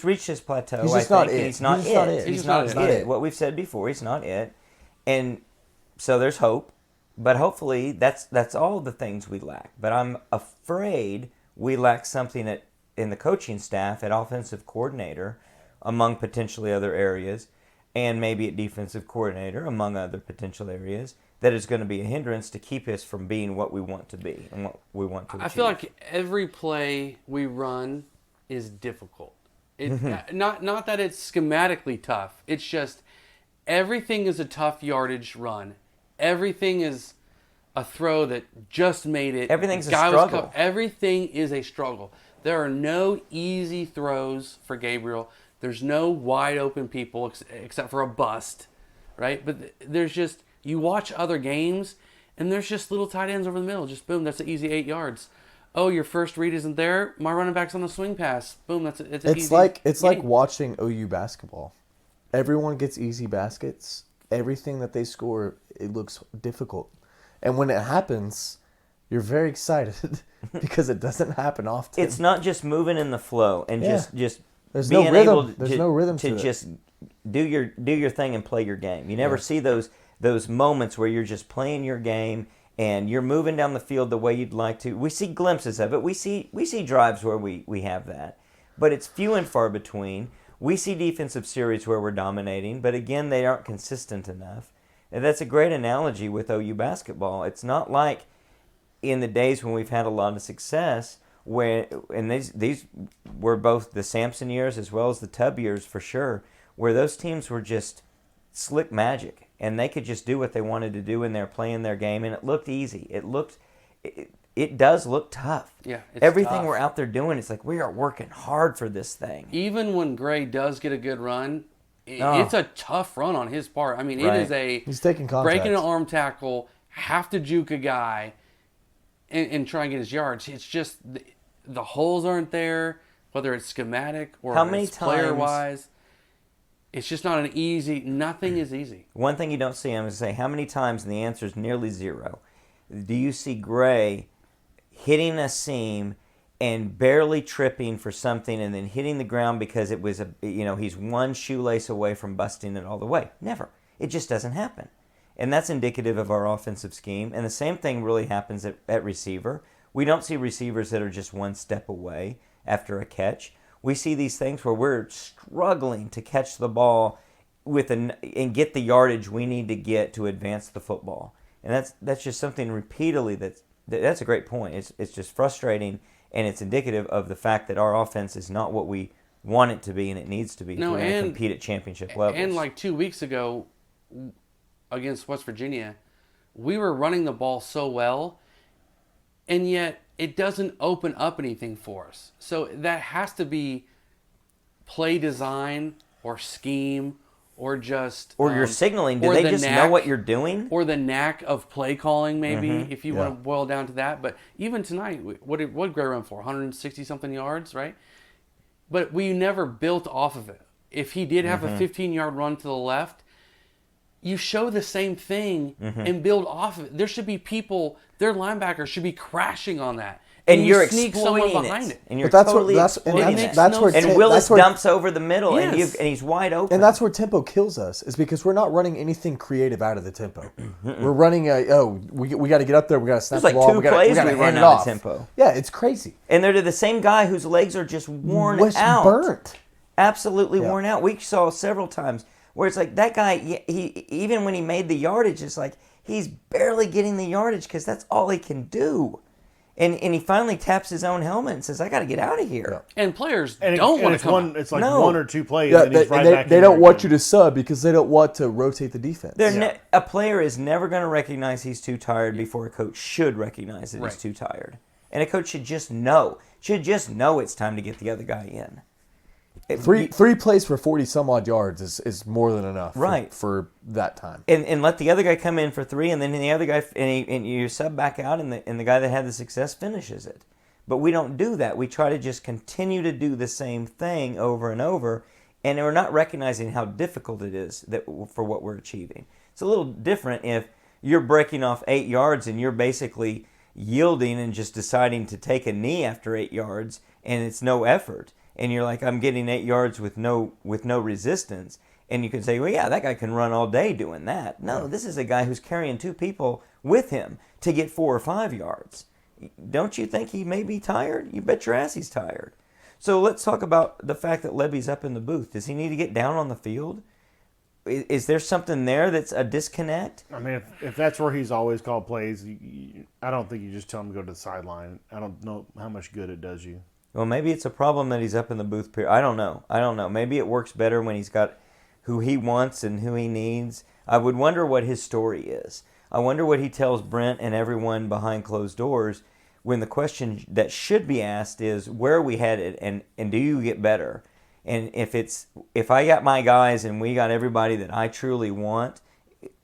reached his plateau. He's just not it. And he's not it. He's not it. What we've said before, he's not it. And so there's hope, but hopefully that's all the things we lack. But I'm afraid we lack something in the coaching staff, at offensive coordinator, among potentially other areas, and maybe at defensive coordinator, among other potential areas, that is going to be a hindrance to keep us from being what we want to be and what we want to achieve. I feel like every play we run is difficult. Not that it's schematically tough. It's just everything is a tough yardage run. Everything is a throw that just made it. Everything's a struggle. Everything is a struggle. There are no easy throws for Gabriel. There's no wide open people except for a bust, right? But there's just, you watch other games and there's just little tight ends over the middle. Just boom, that's an easy 8 yards. Oh, your first read isn't there. My running back's on the swing pass. Boom, it's an easy. It's like watching OU basketball. Everyone gets easy baskets. Everything that they score, it looks difficult. And when it happens, you're very excited because it doesn't happen often. It's not just moving in the flow and just there's being no rhythm. able There's no rhythm to it. just do your thing and play your game. You never see those moments where you're just playing your game and you're moving down the field the way you'd like to. We see glimpses of it. We see drives where we have that, but it's few and far between. We see defensive series where we're dominating, but again, they aren't consistent enough. And that's a great analogy with OU basketball. It's not like in the days when we've had a lot of success, and these were both the Sampson years as well as the Tubb years for sure, where those teams were just slick magic, and they could just do what they wanted to do in there, playing their game, and it looked easy. It does look tough. Yeah, it's everything tough. we're out there doing, it's like we are working hard for this thing. Even when Gray does get a good run, it's a tough run on his part. I mean, Right. it is He's taking contact. breaking an arm tackle, have to juke a guy, and try and get his yards. It's just the holes aren't there, whether it's schematic or How many it's player times- wise. It's just not an easy. Nothing is easy. One thing you don't see, I'm going to say, how many times, and the answer is nearly zero, do you see Gray hitting a seam and barely tripping for something and then hitting the ground because it was he's one shoelace away from busting it all the way? Never. It just doesn't happen. And that's indicative of our offensive scheme. And the same thing really happens at receiver. We don't see receivers that are just one step away after a catch. We see these things where we're struggling to catch the ball and get the yardage we need to get to advance the football. And that's just something repeatedly that's a great point. It's just frustrating, and it's indicative of the fact that our offense is not what we want it to be, and it needs to be if we're going to compete at championship levels. And like 2 weeks ago against West Virginia, we were running the ball so well, and yet it doesn't open up anything for us. So that has to be play design or scheme or just... Or you're signaling. Do or they the just know knack- what you're doing? Or the knack of play calling, maybe, if you want Yeah. to boil down to that. But even tonight, what did Gray run for? 160-something yards, right? But we never built off of it. If he did have a 15-yard run to the left, you show the same thing and build off of it. There should be people, their linebackers should be crashing on that. And you you're sneak someone exploiting behind it. And you're But that's totally where exploiting it. that's where And Willis that's where, dumps over the middle, Yes. and he's wide open. and that's where tempo kills us, is because we're not running anything creative out of the tempo. We're running we got to get up there, we got to snap There's like the ball, two we got plays to we hand run it out of off. tempo. Yeah, it's crazy. And they're to the same guy whose legs are just worn What's out. burnt? absolutely worn out. We saw several times where it's like that guy, he even when he made the yardage, it's like he's barely getting the yardage because that's all he can do. And he finally taps his own helmet and says, "I got to get out of here." And players don't want to come out. It's like No. one or two plays, Yeah, and then he's right back. they don't want you to sub because they don't want to rotate the defense. A player is never going to recognize he's too tired before a coach should recognize that he's too tired. And a coach should just know. It's time to get the other guy in. Three plays for 40 some odd yards is more than enough for that time. And let the other guy come in for 3, and then the other guy and you sub back out, and the guy that had the success finishes it. But we don't do that. We try to just continue to do the same thing over and over, and we're not recognizing how difficult it is for what we're achieving. It's a little different if you're breaking off 8 yards and you're basically yielding and just deciding to take a knee after 8 yards, and it's no effort. And you're like, I'm getting 8 yards with no resistance. And you can say, well, yeah, that guy can run all day doing that. No, this is a guy who's carrying 2 people with him to get 4 or 5 yards. Don't you think he may be tired? You bet your ass he's tired. So let's talk about the fact that Levy's up in the booth. Does he need to get down on the field? Is there something there that's a disconnect? I mean, if that's where he's always called plays, I don't think you just tell him to go to the sideline. I don't know how much good it does you. Well, maybe it's a problem that he's up in the booth. I don't know. Maybe it works better when he's got who he wants and who he needs. I would wonder what his story is. I wonder what he tells Brent and everyone behind closed doors when the question that should be asked is, where are we headed and do you get better? And if I got my guys and we got everybody that I truly want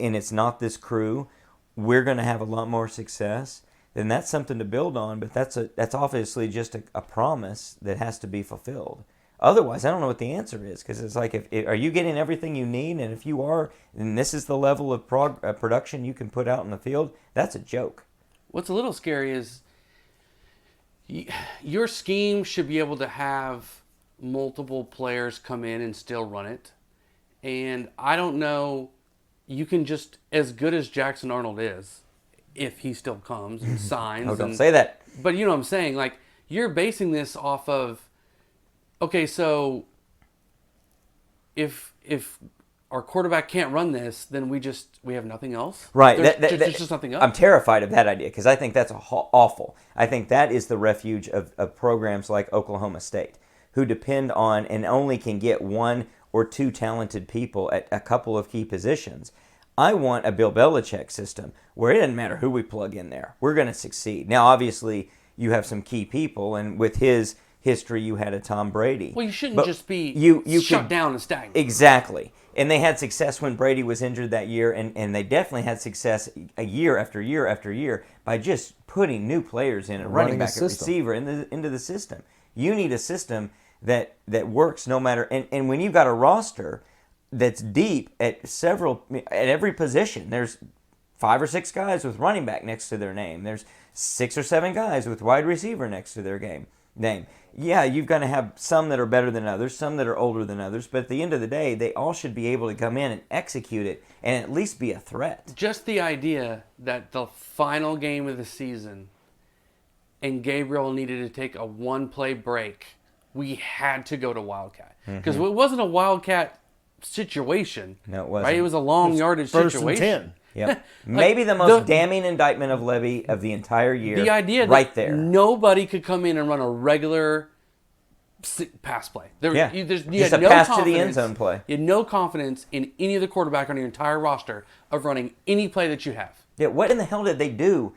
and it's not this crew, we're going to have a lot more success. Then that's something to build on, but that's obviously just a promise that has to be fulfilled. Otherwise, I don't know what the answer is, because it's like, are you getting everything you need? And if you are, and this is the level of production you can put out in the field, that's a joke. What's a little scary is your scheme should be able to have multiple players come in and still run it. And I don't know, you can just, as good as Jackson Arnold is, if he still comes and signs. Oh, don't say that. But you know what I'm saying? Like, you're basing this off of, okay, so if our quarterback can't run this, then we have nothing else? Right. There's just nothing else? I'm terrified of that idea because I think that's awful. I think that is the refuge of programs like Oklahoma State, who depend on and only can get 1 or 2 talented people at a couple of key positions. I want a Bill Belichick system where it doesn't matter who we plug in there. We're going to succeed. Now, obviously, you have some key people, and with his history, you had a Tom Brady. Well, you shouldn't just be shut down and stagnant. Exactly. And they had success when Brady was injured that year, and they definitely had success a year after year after year by just putting new players in, and running back, a receiver into the system. You need a system that works no matter. And when you've got a roster that's deep at every position. There's 5 or 6 guys with running back next to their name. There's 6 or 7 guys with wide receiver next to their name. Yeah, you've got to have some that are better than others, some that are older than others, but at the end of the day, they all should be able to come in and execute it and at least be a threat. Just the idea that the final game of the season and Gabriel needed to take a 1-play break, we had to go to Wildcat. Because it wasn't a Wildcat situation. No, it wasn't. Right? It was a long yardage first situation. And 10. Yep. Maybe the most damning indictment of Levy of the entire year. The idea right that there. Nobody could come in and run a regular pass play. You Just had a pass to the end zone play. You had no confidence in any of the quarterback on your entire roster of running any play that you have. Yeah, what in the hell did they do?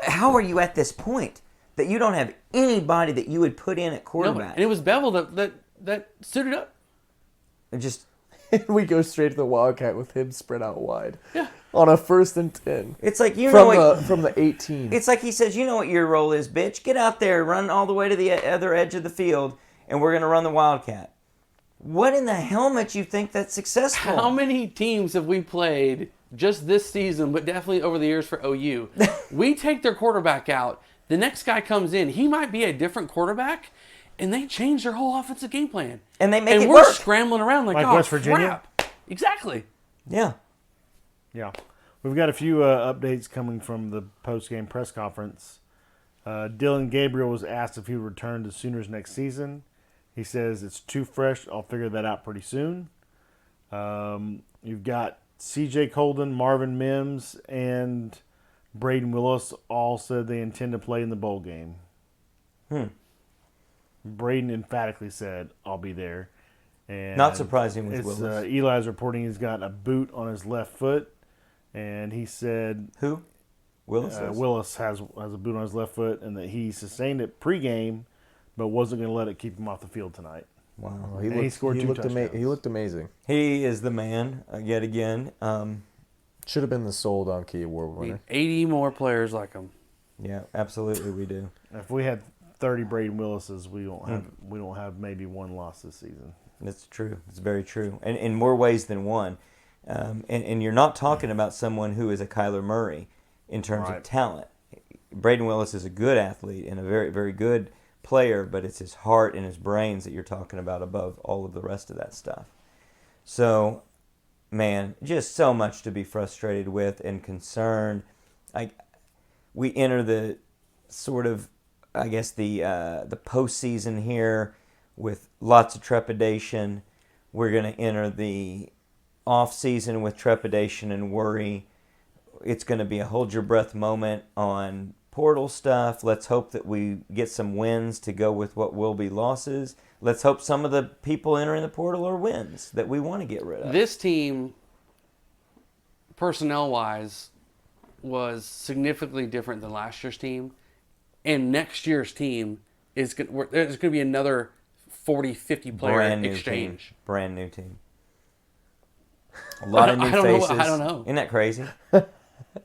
How are you at this point that you don't have anybody that you would put in at quarterback? And it was Bevel that suited up. It just... we go straight to the Wildcat with him spread out wide. Yeah. On a 1st and 10. It's like, from the 18. It's like he says, you know what your role is, bitch. Get out there, run all the way to the other edge of the field, and we're going to run the Wildcat. What in the hell makes you think that's successful? How many teams have we played just this season, but definitely over the years for OU? We take their quarterback out. The next guy comes in. He might be a different quarterback. And they change their whole offensive game plan. And they make it work. And we're scrambling around like West Virginia? Crap. Exactly. Yeah. Yeah. We've got a few updates coming from the post-game press conference. Dylan Gabriel was asked if he would return to Sooners next season. He says it's too fresh. I'll figure that out pretty soon. You've got C.J. Colden, Marvin Mims, and Braden Willis all said they intend to play in the bowl game. Braden emphatically said, "I'll be there." And Not surprising with Willis. Eli's reporting he's got a boot on his left foot, and he said Who? Willis? Willis has a boot on his left foot, and that he sustained it pregame, but wasn't going to let it keep him off the field tonight. Wow. He scored two touchdowns. He looked amazing. He is the man, yet again. Should have been the Soul Donkey Award winner. 80 more players like him. Yeah, absolutely we do. If we had 30 Braden Willises, we don't have maybe one loss this season. That's true. It's very true. And in more ways than one. And you're not talking about someone who is a Kyler Murray in terms of talent. Braden Willis is a good athlete and a very, very good player, but it's his heart and his brains that you're talking about above all of the rest of that stuff. So, man, just so much to be frustrated with and concerned. We enter the sort of, I guess, the postseason here with lots of trepidation. We're going to enter the off season with trepidation and worry. It's going to be a hold your breath moment on portal stuff. Let's hope that we get some wins to go with what will be losses. Let's hope some of the people entering the portal are wins that we want to get rid of. This team, personnel-wise, was significantly different than last year's team. And next year's team is there's going to be another 40, 50 player exchange. Brand new team. A lot of new faces. I don't know. Isn't that crazy?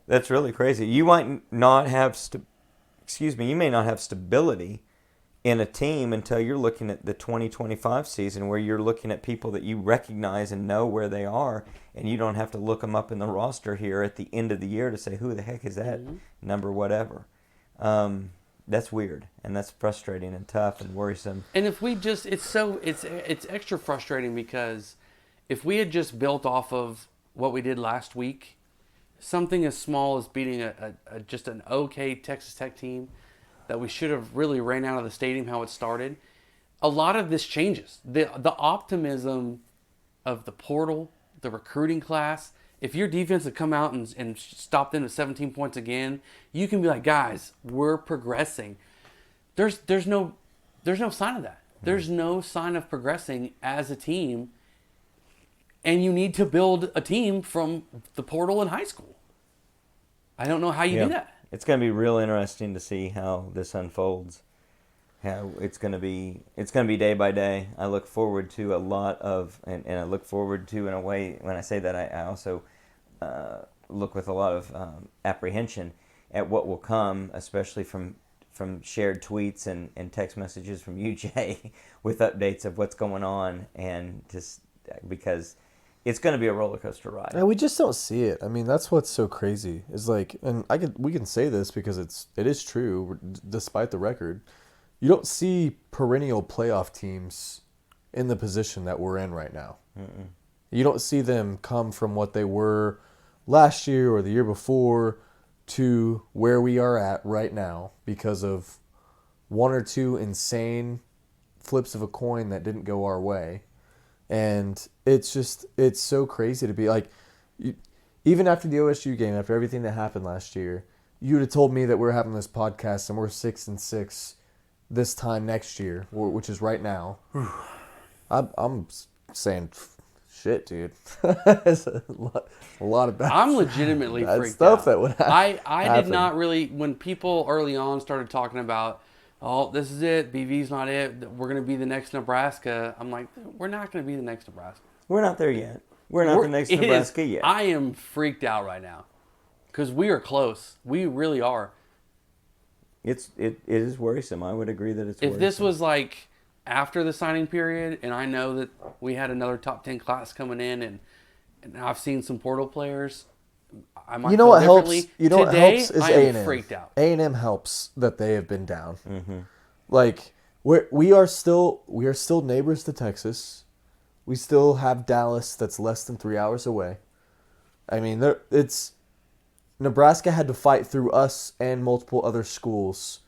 That's really crazy. You might not have you may not have stability in a team until you're looking at the 2025 season, where you're looking at people that you recognize and know where they are, and you don't have to look them up in the roster here at the end of the year to say, who the heck is that number whatever. That's weird, and that's frustrating and tough and worrisome. And if we just, it's extra frustrating because if we had just built off of what we did last week, something as small as beating just an okay Texas Tech team that we should have really ran out of the stadium how it started, a lot of this changes. The optimism of the portal, the recruiting class. If your defense had come out and stopped them at 17 points again, you can be like, guys, we're progressing. There's no sign of that. There's no sign of progressing as a team. And you need to build a team from the portal in high school. I don't know how you do that. It's going to be real interesting to see how this unfolds. How it's going to be day by day. I look forward to a lot of, and I look forward to, in a way, when I say that, I also look with a lot of apprehension at what will come, especially from shared tweets and text messages from you, Jay, with updates of what's going on, and just because it's going to be a roller coaster ride. And we just don't see it. I mean, that's what's so crazy. Is like, and we can say this because it is true, despite the record. You don't see perennial playoff teams in the position that we're in right now. Mm-mm. You don't see them come from what they were last year or the year before to where we are at right now because of one or two insane flips of a coin that didn't go our way. And it's so crazy to be like, even after the OSU game, after everything that happened last year, you'd have told me that we're having this podcast and we're 6-6 this time next year, which is right now. I'm saying, shit, dude. It's a lot of bad. I'm legitimately freaked stuff out. That would happen. I did not really, when people early on started talking about, oh, this is it, BV's not it, we're going to be the next Nebraska. I'm like, we're not going to be the next Nebraska. We're not there yet. We're not the next Nebraska yet. I am freaked out right now because we are close. We really are. It is worrisome. I would agree that it's worrisome. If this was like after the signing period, and I know that we had another top 10 class coming in, and I've seen some portal players, I might feel differently. You know what helps is A&M. I am freaked out. A&M helps that they have been down. Mm-hmm. Like we are still neighbors to Texas. We still have Dallas that's less than 3 hours away. I mean, Nebraska had to fight through us and multiple other schools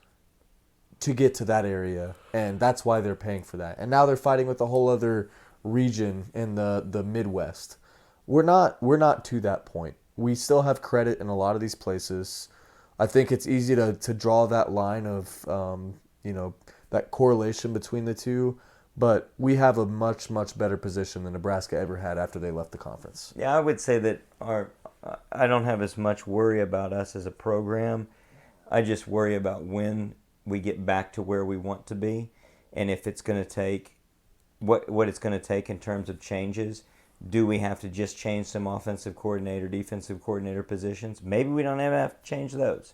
to get to that area, and that's why they're paying for that. And now they're fighting with a whole other region in the Midwest. We're not to that point. We still have credit in a lot of these places. I think it's easy to draw that line of that correlation between the two, but we have a much, much better position than Nebraska ever had after they left the conference. Yeah, I would say that I don't have as much worry about us as a program. I just worry about when we get back to where we want to be, and if it's going to take what it's going to take in terms of changes. Do we have to just change some offensive coordinator, defensive coordinator positions? Maybe we don't ever have to change those.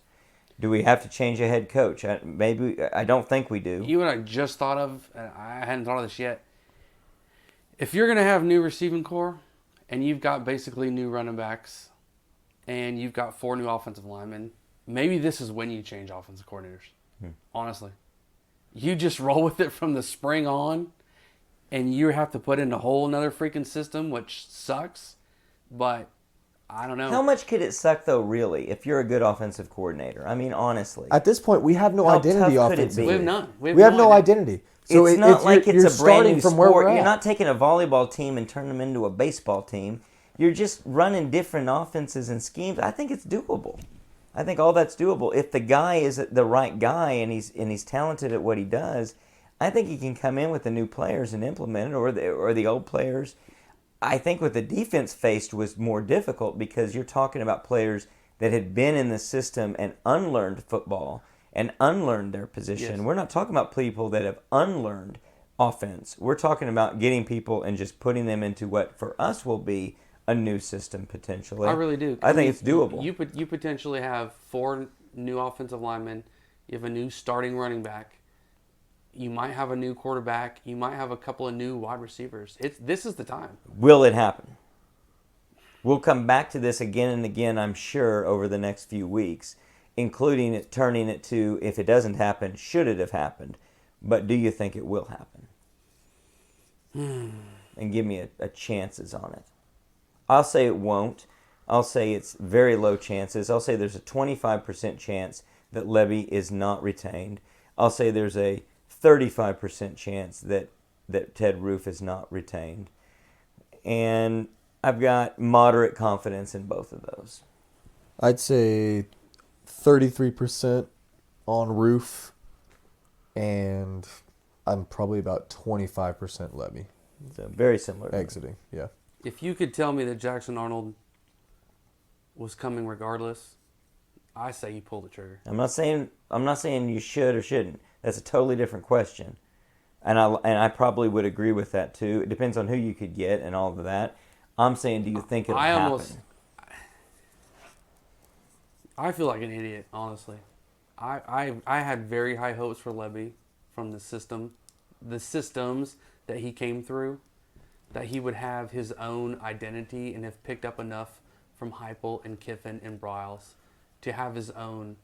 Do we have to change a head coach? I don't think we do. You and I just thought of, and I hadn't thought of this yet. If you're going to have new receiving core, and you've got basically new running backs, and you've got 4 new offensive linemen, maybe this is when you change offensive coordinators. Honestly. You just roll with it from the spring on, and you have to put in a whole another freaking system, which sucks, but I don't know. How much could it suck, though, really, if you're a good offensive coordinator? I mean, honestly. At this point, we have no identity offensively. We have none. We have no identity. So it's not like it's a brand new from where sport. we're at. You're not taking a volleyball team and turning them into a baseball team. You're just running different offenses and schemes. I think it's doable. I think all that's doable. If the guy is the right guy and he's talented at what he does, I think he can come in with the new players and implement it, or the old players. I think what the defense faced was more difficult because you're talking about players that had been in the system and unlearned football and unlearned their position. Yes. We're not talking about people that have unlearned offense. We're talking about getting people and just putting them into what for us will be a new system potentially. I really do. I think it's doable. You potentially have 4 new offensive linemen. You have a new starting running back. You might have a new quarterback. You might have a couple of new wide receivers. This is the time. Will it happen? We'll come back to this again and again, I'm sure, over the next few weeks, including turning it to, if it doesn't happen, should it have happened? But do you think it will happen? And give me a chances on it. I'll say it won't. I'll say it's very low chances. I'll say there's a 25% chance that Levy is not retained. I'll say there's a 35% chance that Ted Roof is not retained. And I've got moderate confidence in both of those. I'd say 33% on Roof, and I'm probably about 25% Levy. So very similar. Exiting, yeah. If you could tell me that Jackson Arnold was coming regardless, I say you pull the trigger. I'm not saying you should or shouldn't. That's a totally different question. And I probably would agree with that too. It depends on who you could get and all of that. I'm saying, do you think it'll happen? I feel like an idiot, honestly. I had very high hopes for Levy from the systems that he came through, that he would have his own identity and have picked up enough from Heupel and Kiffin and Bryles to have his own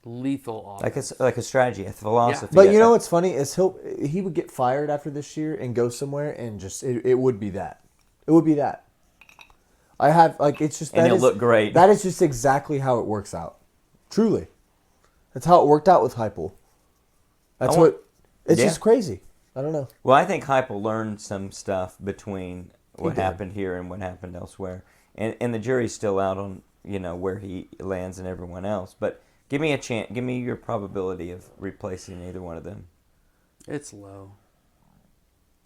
lethal offense. Like a strategy, a philosophy. But you know what's funny is he would get fired after this year and go somewhere and just it would be that. It would be that. I have it's just that and he'll look great. That is just exactly how it works out. Truly, that's how it worked out with Heupel. It's just crazy. I don't know. Well, I think Heupel learned some stuff between what did. happened here and what happened elsewhere, and the jury's still out on where he lands and everyone else. But give me a chance. Give me your probability of replacing either one of them. It's low.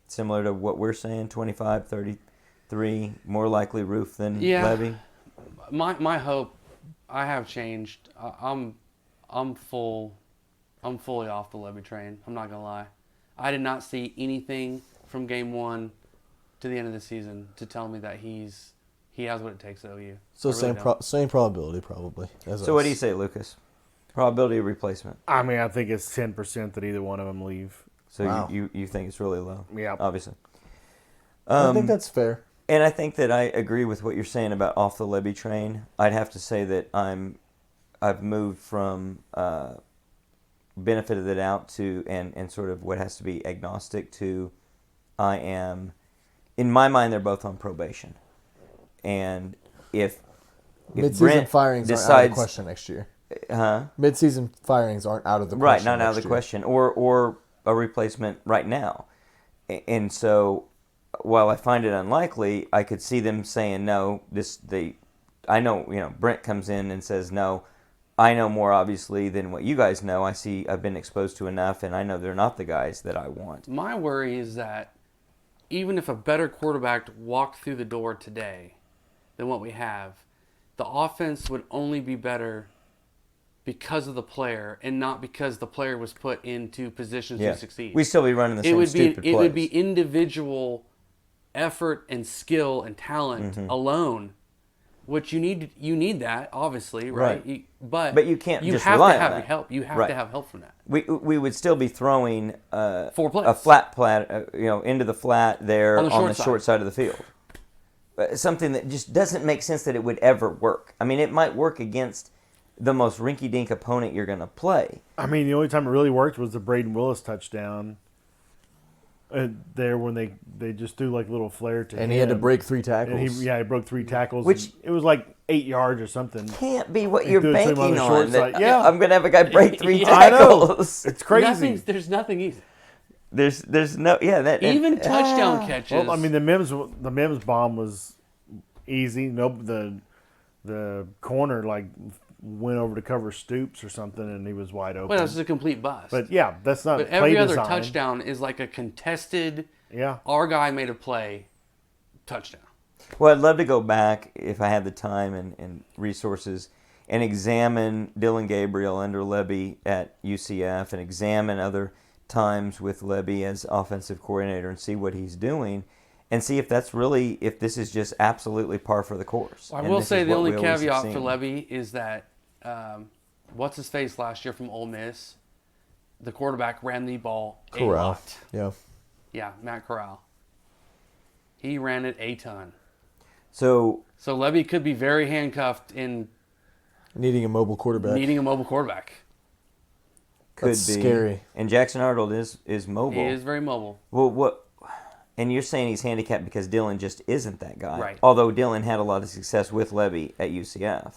Similar to what we're saying, 25, 33, more likely Roof than Levy. My hope, I have changed. I'm fully off the Levy train. I'm not gonna lie. I did not see anything from game 1 to the end of the season to tell me that he has what it takes at OU. So really same probability probably. So what do you say, Lucas? Probability of replacement. I mean, I think it's 10% that either one of them leave. So wow. you think it's really low? Yeah. Obviously. I think that's fair. And I think that I agree with what you're saying about off the Levy train. I'd have to say that I've moved from benefit of the doubt to and sort of what has to be agnostic to I am, in my mind, they're both on probation. And if Mid-season Brent firings decides, are out of the question next year. Mid-season firings aren't out of the question. Right, not out of the next year. question, or a replacement right now. And so, while I find it unlikely, I could see them saying no. I know, Brent comes in and says no. I know more obviously than what you guys know. I've been exposed to enough, and I know they're not the guys that I want. My worry is that even if a better quarterback walked through the door today than what we have, the offense would only be better because of the player and not because the player was put into positions to succeed. We'd still be running the same stupid plays. It would be individual effort and skill and talent alone, which you need that, obviously, right? But you can't you just have rely to have on that. help. You have to have help from that. We would still be throwing 4 plays. a flat into the flat there on the short side of the field. Something that just doesn't make sense that it would ever work. I mean, it might work against the most rinky-dink opponent you're going to play. I mean, the only time it really worked was the Braden Willis touchdown. There when they just threw like little flare to him. And he had to break 3 tackles. And he broke 3 tackles. Which it was like 8 yards or something. Can't be what you're threw it to him on banking the on. short side. Yeah. I'm going to have a guy break 3 Yeah. I know. tackles. It's crazy. There's nothing easy. There's no Even touchdown catches. Well, I mean, the Mims bomb was easy. The corner like went over to cover Stoops or something, and he was wide open. Well, this is a complete bust. But yeah, that's not. But play every other design. touchdown is like a contested. Yeah. Our guy made a play. Touchdown. Well, I'd love to go back if I had the time and resources and examine Dylan Gabriel under Lebby at UCF and examine other times with Lebby as offensive coordinator and see what he's doing and see if this is just absolutely par for the course. I will say the only caveat for Lebby is that what's his face last year from Ole Miss, the quarterback ran the ball a lot. Yeah, Matt Corral. He ran it a ton. So Lebby could be very handcuffed in needing a mobile quarterback. Could That's be scary. And Jackson Arnold is mobile. He is very mobile. Well, what? And you're saying he's handicapped because Dylan just isn't that guy. Right. Although Dylan had a lot of success with Lebby at UCF.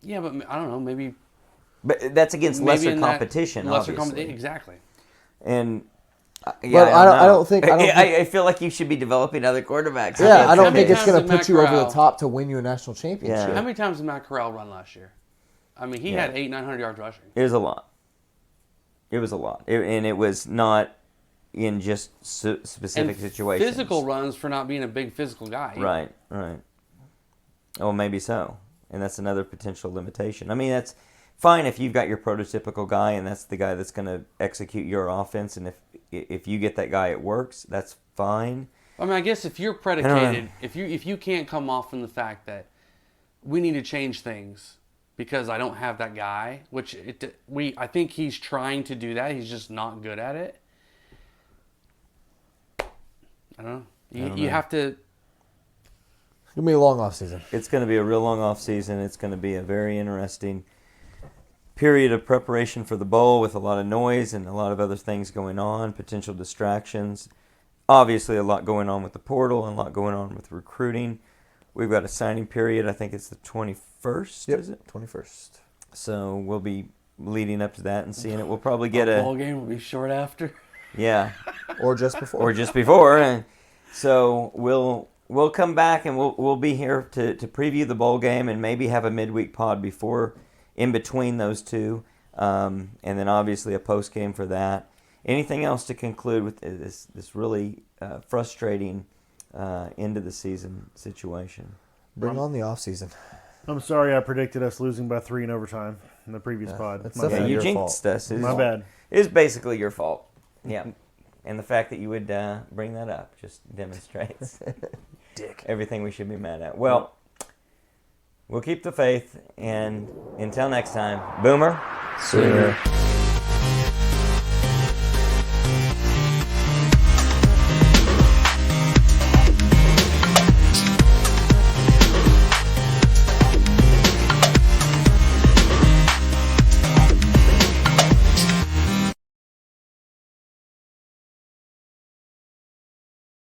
Yeah, but I don't know. Maybe. But that's against lesser competition, obviously. Exactly. And But I don't think I feel like you should be developing other quarterbacks. Yeah, I don't think it's times going to did put you Matt over the Corral- top to win you a national championship. Yeah. How many times did Matt Corral run last year? I mean, he had 800-900 yards rushing. It was a lot. And it was not in just specific situations. Physical runs for not being a big physical guy. Right. Oh, maybe so. And that's another potential limitation. I mean, that's fine if you've got your prototypical guy and that's the guy that's going to execute your offense. And if you get that guy, it works. That's fine. I mean, I guess if you're predicated, if you can't come off from the fact that we need to change things because I don't have that guy, I think he's trying to do that. He's just not good at it. I don't know. You have to. It's going to be a long offseason. It's going to be a real long off season. It's going to be a very interesting period of preparation for the bowl with a lot of noise and a lot of other things going on, potential distractions. Obviously, a lot going on with the portal and a lot going on with recruiting. We've got a signing period. I think it's the 21st, is it? 21st. So we'll be leading up to that and seeing it. We'll probably get a ball game will be short after. Yeah. Or just before. And so we'll come back and we'll be here to preview the bowl game and maybe have a midweek pod in between those two, and then obviously a post game for that. Anything else to conclude with this really frustrating end of the season situation? Bring on the offseason. I'm sorry I predicted us losing by 3 in overtime in the previous pod. That's My bad. definitely You your jinxed us. My bad. It was basically your fault. Yeah. And the fact that you would bring that up just demonstrates everything we should be mad at. Well, we'll keep the faith, and until next time, Boomer. Sooner.